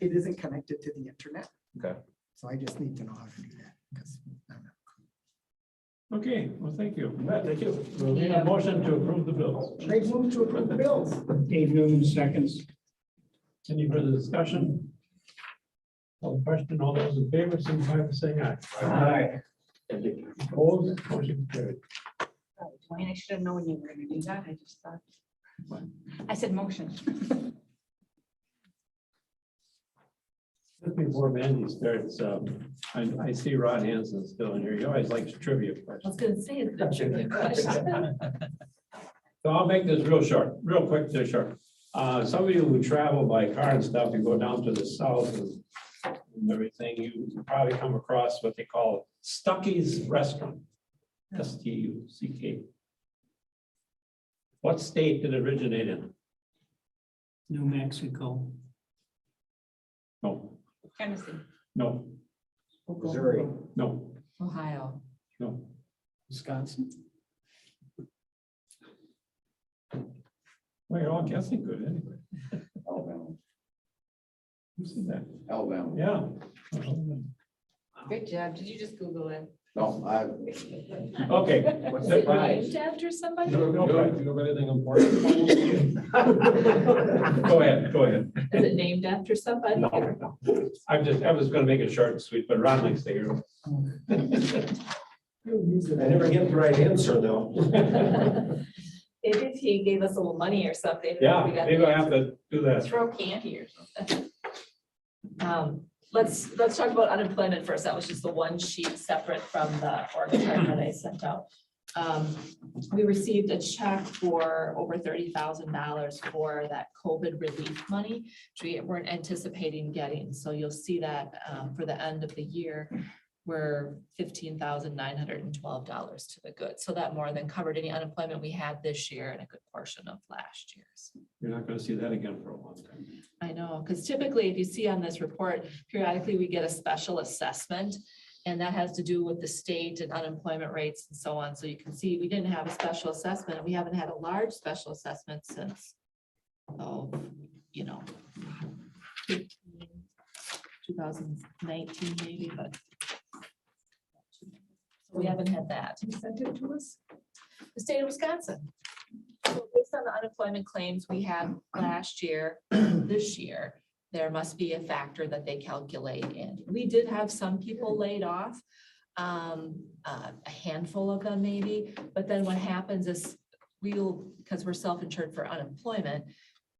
It isn't connected to the internet. Okay. So I just need to know how to do that. Because Okay, well, thank you. Thank you. We'll need a motion to approve the bills. I move to approve the bills. Dave Newman seconds. Any further discussion? All question, all those in favor, signify by saying aye. Aye. Opposed, motion carried. Dwayne, I should have known you were gonna do that. I just thought. I said motion. Just before Mandy starts, I see Rod Hansen still in here. He always likes trivia I questions. was gonna say it's a trivia question. So I'll make this real quick, to short. Some of you who travel by car and stuff, you go down to the south and everything, you probably come across what they call Stuckey's Restaurant. Stuck. What state did it originate in? New Mexico. No, Tennessee. no, Missouri. no, Ohio. no. Wisconsin. Well, you're all guessing good anyway. Alabama. Who said that? Alabama. Yeah. Good job. Did you just Google it? No, I. Okay. What's Is the it prize? named after somebody? You know anything important? Go ahead. Is it named after somebody? No. I was gonna make it short and sweet, but Ron likes to hear. I never get the right answer though. Maybe if he gave us a little money or something. Yeah, we got maybe the I have to do that. Throw candy or something. Let's talk about unemployment first. That was just the one sheet separate from the org chart that I sent out. We received a check for over $30,000 for that COVID relief money, which we weren't anticipating getting. So you'll see that for the end of the year, we're $15,912 to the good. So that more than covered any unemployment we had this year and a good portion of last year's. You're not gonna see that again for a long time. I know, because typically, if you see on this report, periodically we get a special assessment. And that has to do with the state and unemployment rates and so on. So you can see we didn't have a special assessment. We haven't had a large special assessment since, 2019 maybe, but we haven't had that. Who sent it to us? The state of Wisconsin. So based on the unemployment claims we had last year, this year, there must be a factor that they calculate in. We did have some people laid off, a handful of them maybe, but then what happens is because we're self-insured for unemployment,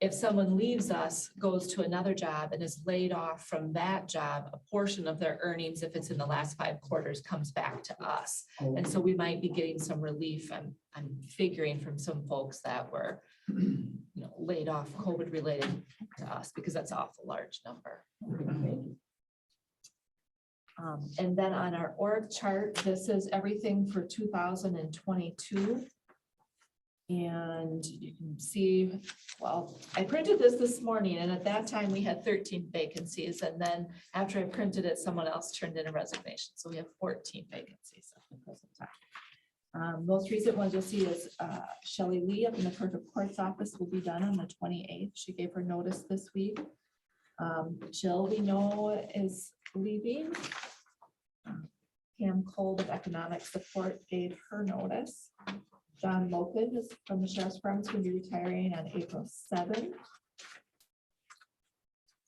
if someone leaves us, goes to another job and is laid off from that job, a portion of their earnings, if it's in the last 5 quarters, comes back to us. And so we might be getting some relief. I'm figuring from some folks that were, laid off COVID related to us because that's an awful large number. And then on our org chart, this is everything for 2022. And you can see, well, I printed this morning and at that time we had 13 vacancies. And then after I printed it, someone else turned in a resignation. So we have 14 vacancies at the present time. Most recent ones you'll see is Shelley Lee up in the clerk of court's office will be done on the 28th. She gave her notice this week. Jill, we know, is leaving. Pam Cole of economic support gave her notice. John Lopez is from the sheriff's department, going to be retiring on April 7th.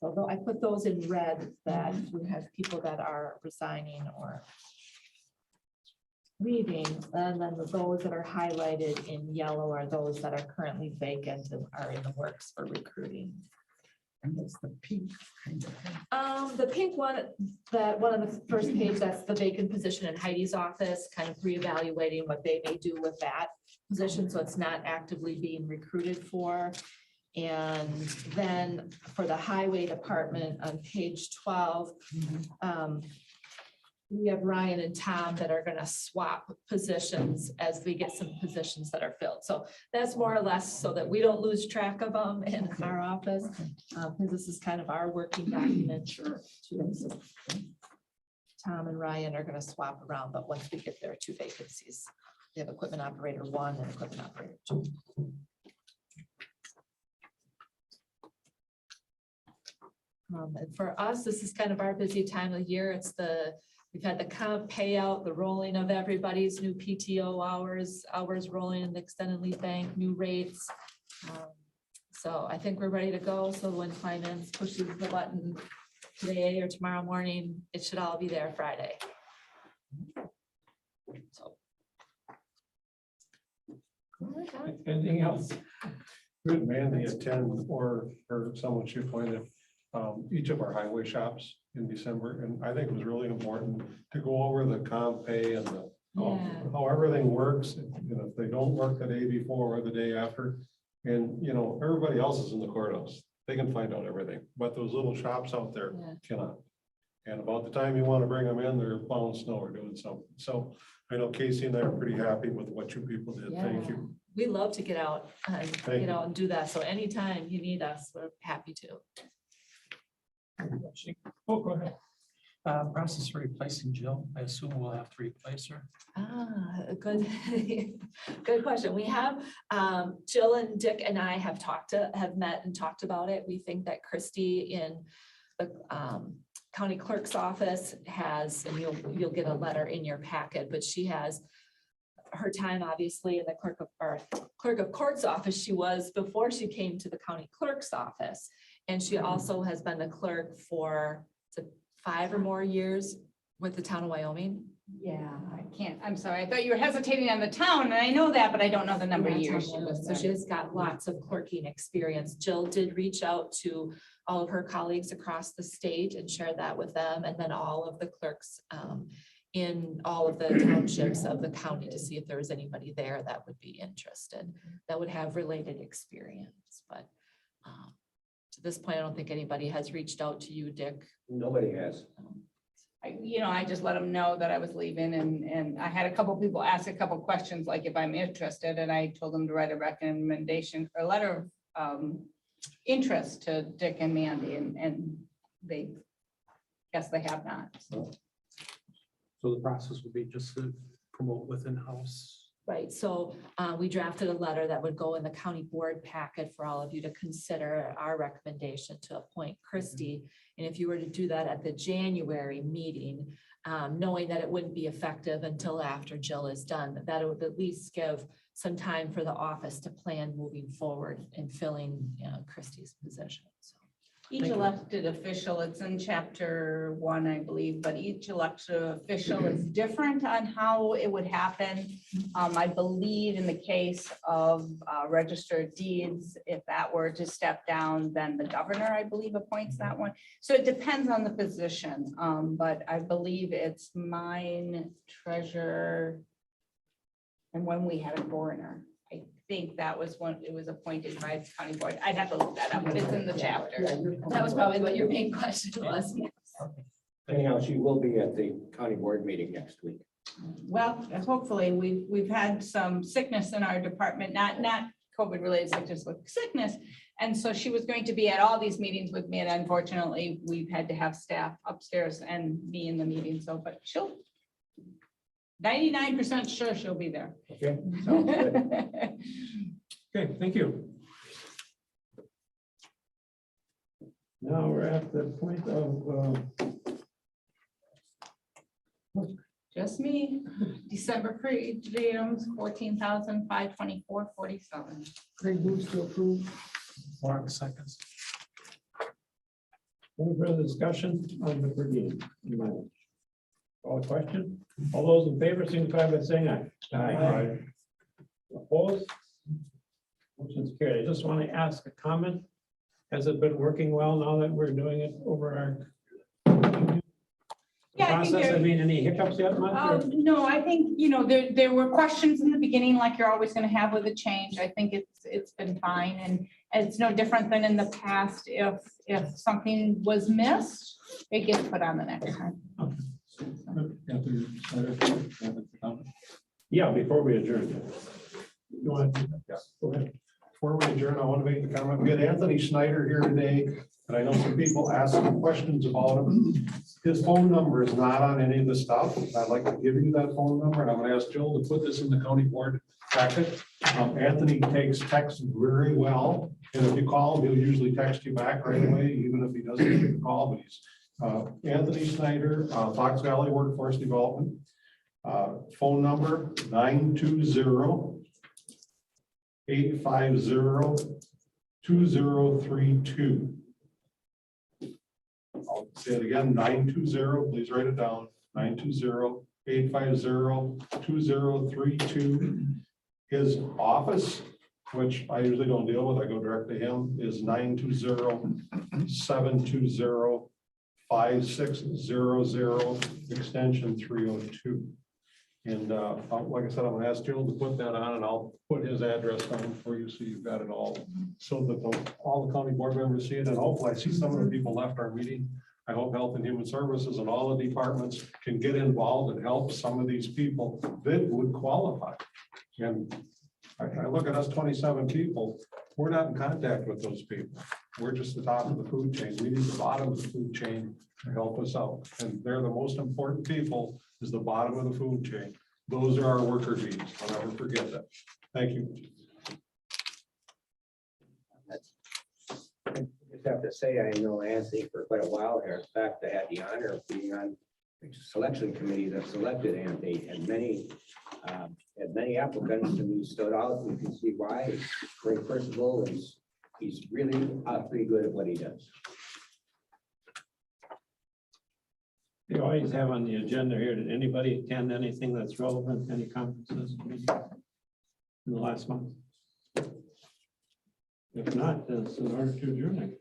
Although I put those in red, that we have people that are resigning or leaving, and then those that are highlighted in yellow are those that are currently vacant and are in the works for recruiting. And it's the pink kind of thing. The pink one, that one on the first page, that's the vacant position in Heidi's office, kind of reevaluating what they may do with that position, so it's not actively being recruited for. And then for the highway department on page 12, we have Ryan and Tom that are gonna swap positions as we get some positions that are filled. So that's more or less so that we don't lose track of them in our office. Because this is kind of our working document. Sure. Tom and Ryan are gonna swap around, but once we get their 2 vacancies, we have equipment operator 1 and equipment operator 2. And for us, this is kind of our busy time of year. We've had the comp payout, the rolling of everybody's new PTO hours rolling in the extended leave bank, new rates. So I think we're ready to go. So when finance pushes the button today or tomorrow morning, it should all be there Friday. So. Anything else? Good Mandy attend or someone she appointed each of our highway shops in December, and I think it was really important to go over the comp pay and the how everything works. You know, if they don't work the day before or the day after, and you know, everybody else is in the courthouse. They can find out everything, but those little shops out there cannot. And about the time you want to bring them in, they're plowing snow or doing something. So I know Casey and I are pretty happy with what you people did. Thank you. We love to get out and do that. So anytime you need us, we're happy to. Oh, go ahead. Process for replacing Jill. I assume we'll have to replace her. Good, good question. We have, Jill and Dick and I have met and talked about it. We think that Christy in the county clerk's office has, and you'll get a letter in your packet, but she has her time obviously in the clerk of court's office. She was before she came to the county clerk's office. And she also has been the clerk for 5 or more years with the town of Wyoming. Yeah, I'm sorry. I thought you were hesitating on the town, and I know that, but I don't know the number of years. So she has got lots of clerking experience. Jill did reach out to all of her colleagues across the state and share that with them, and then all of the clerks in all of the townships of the county to see if there was anybody there that would be interested, that would have related experience. But to this point, I don't think anybody has reached out to you, Dick. Nobody has. I just let them know that I was leaving, and I had a couple people ask a couple questions, like if I'm interested, and I told them to write a recommendation or letter of interest to Dick and Mandy, and they guess they have not. So the process would be just to promote within house. Right, so we drafted a letter that would go in the county board packet for all of you to consider our recommendation to appoint Christy. And if you were to do that at the January meeting, knowing that it wouldn't be effective until after Jill is done, that it would at least give some time for the office to plan moving forward and filling Christy's position. So. Each elected official, it's in chapter 1, I believe, but each elected official is different on how it would happen. I believe in the case of registered deeds, if that were to step down, then the governor, I believe, appoints that one. So it depends on the position, but I believe it's mine, treasurer, and when we had a coroner. I think that was when it was appointed by the county board. I'd have to look that up, but it's in the chapter. That was probably what your main question was. Anyhow, she will be at the county board meeting next week. Well, hopefully, we've had some sickness in our department, not COVID related sickness, but sickness. And so she was going to be at all these meetings with me, and unfortunately, we've had to have staff upstairs and be in the meeting. So, but she'll 99% sure she'll be there. Okay, sounds good. Okay, thank you. Now we're at the point of, Just me. December premiums, 14,524.47. Craig moves to approve. Mark seconds. any further discussion on the per diem? All question? All those in favor signify by saying aye. Aye. Opposed? Motion's carried. I just want to ask a comment. Has it been working well now that we're doing it over our Yeah, I think process? I there- mean, any hiccups yet, Mike? or- No, I think, there were questions in the beginning, like you're always gonna have with a change. I think it's been fine, and it's no different than in the past. If something was missed, it gets put on the next time. Yeah, before we adjourn. You want to? Go ahead. Before we adjourn, I want to make the comment, we had Anthony Snyder here today, and I know some people asked some questions about him. His phone number is not on any of the stuff. I'd like to give you that phone number, and I'm going to ask Jill to put this in the county board packet. Anthony takes texts very well, and if you call him, he'll usually text you back right away, even if he doesn't take the call, but he's Anthony Snyder, Fox Valley Workforce Development. Phone number 920-850-2032. I'll say it again, 920, please write it down, 920-850-2032. His office, which I usually don't deal with, I go direct to him, is 920-720-5600, extension 302. And like I said, I'm gonna ask Jill to put that on, and I'll put his address down for you, so you've got it all, so that all the county board members see it, and hopefully I see some of the people left our meeting. I hope Health and Human Services and all the departments can get involved and help some of these people that would qualify. And I look at us 27 people, we're not in contact with those people. We're just the top of the food chain. We need the bottom of the food chain to help us out. And they're the most important people, is the bottom of the food chain. Those are our worker bees. I'll never forget that. Thank you. I just have to say, I know Anthony for quite a while here. In fact, I had the honor of being on the selection committee that selected Anthony, and many applicants, and he stood out, and you can see why. He's very personable, and he's really pretty good at what he does. You always have on the agenda here, did anybody attend anything that's relevant, any conferences in the last month? If not, then it's in order to adjourn.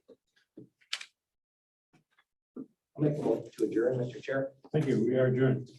I'll make a motion to adjourn, Mr. Chair. Thank you. We are adjourned.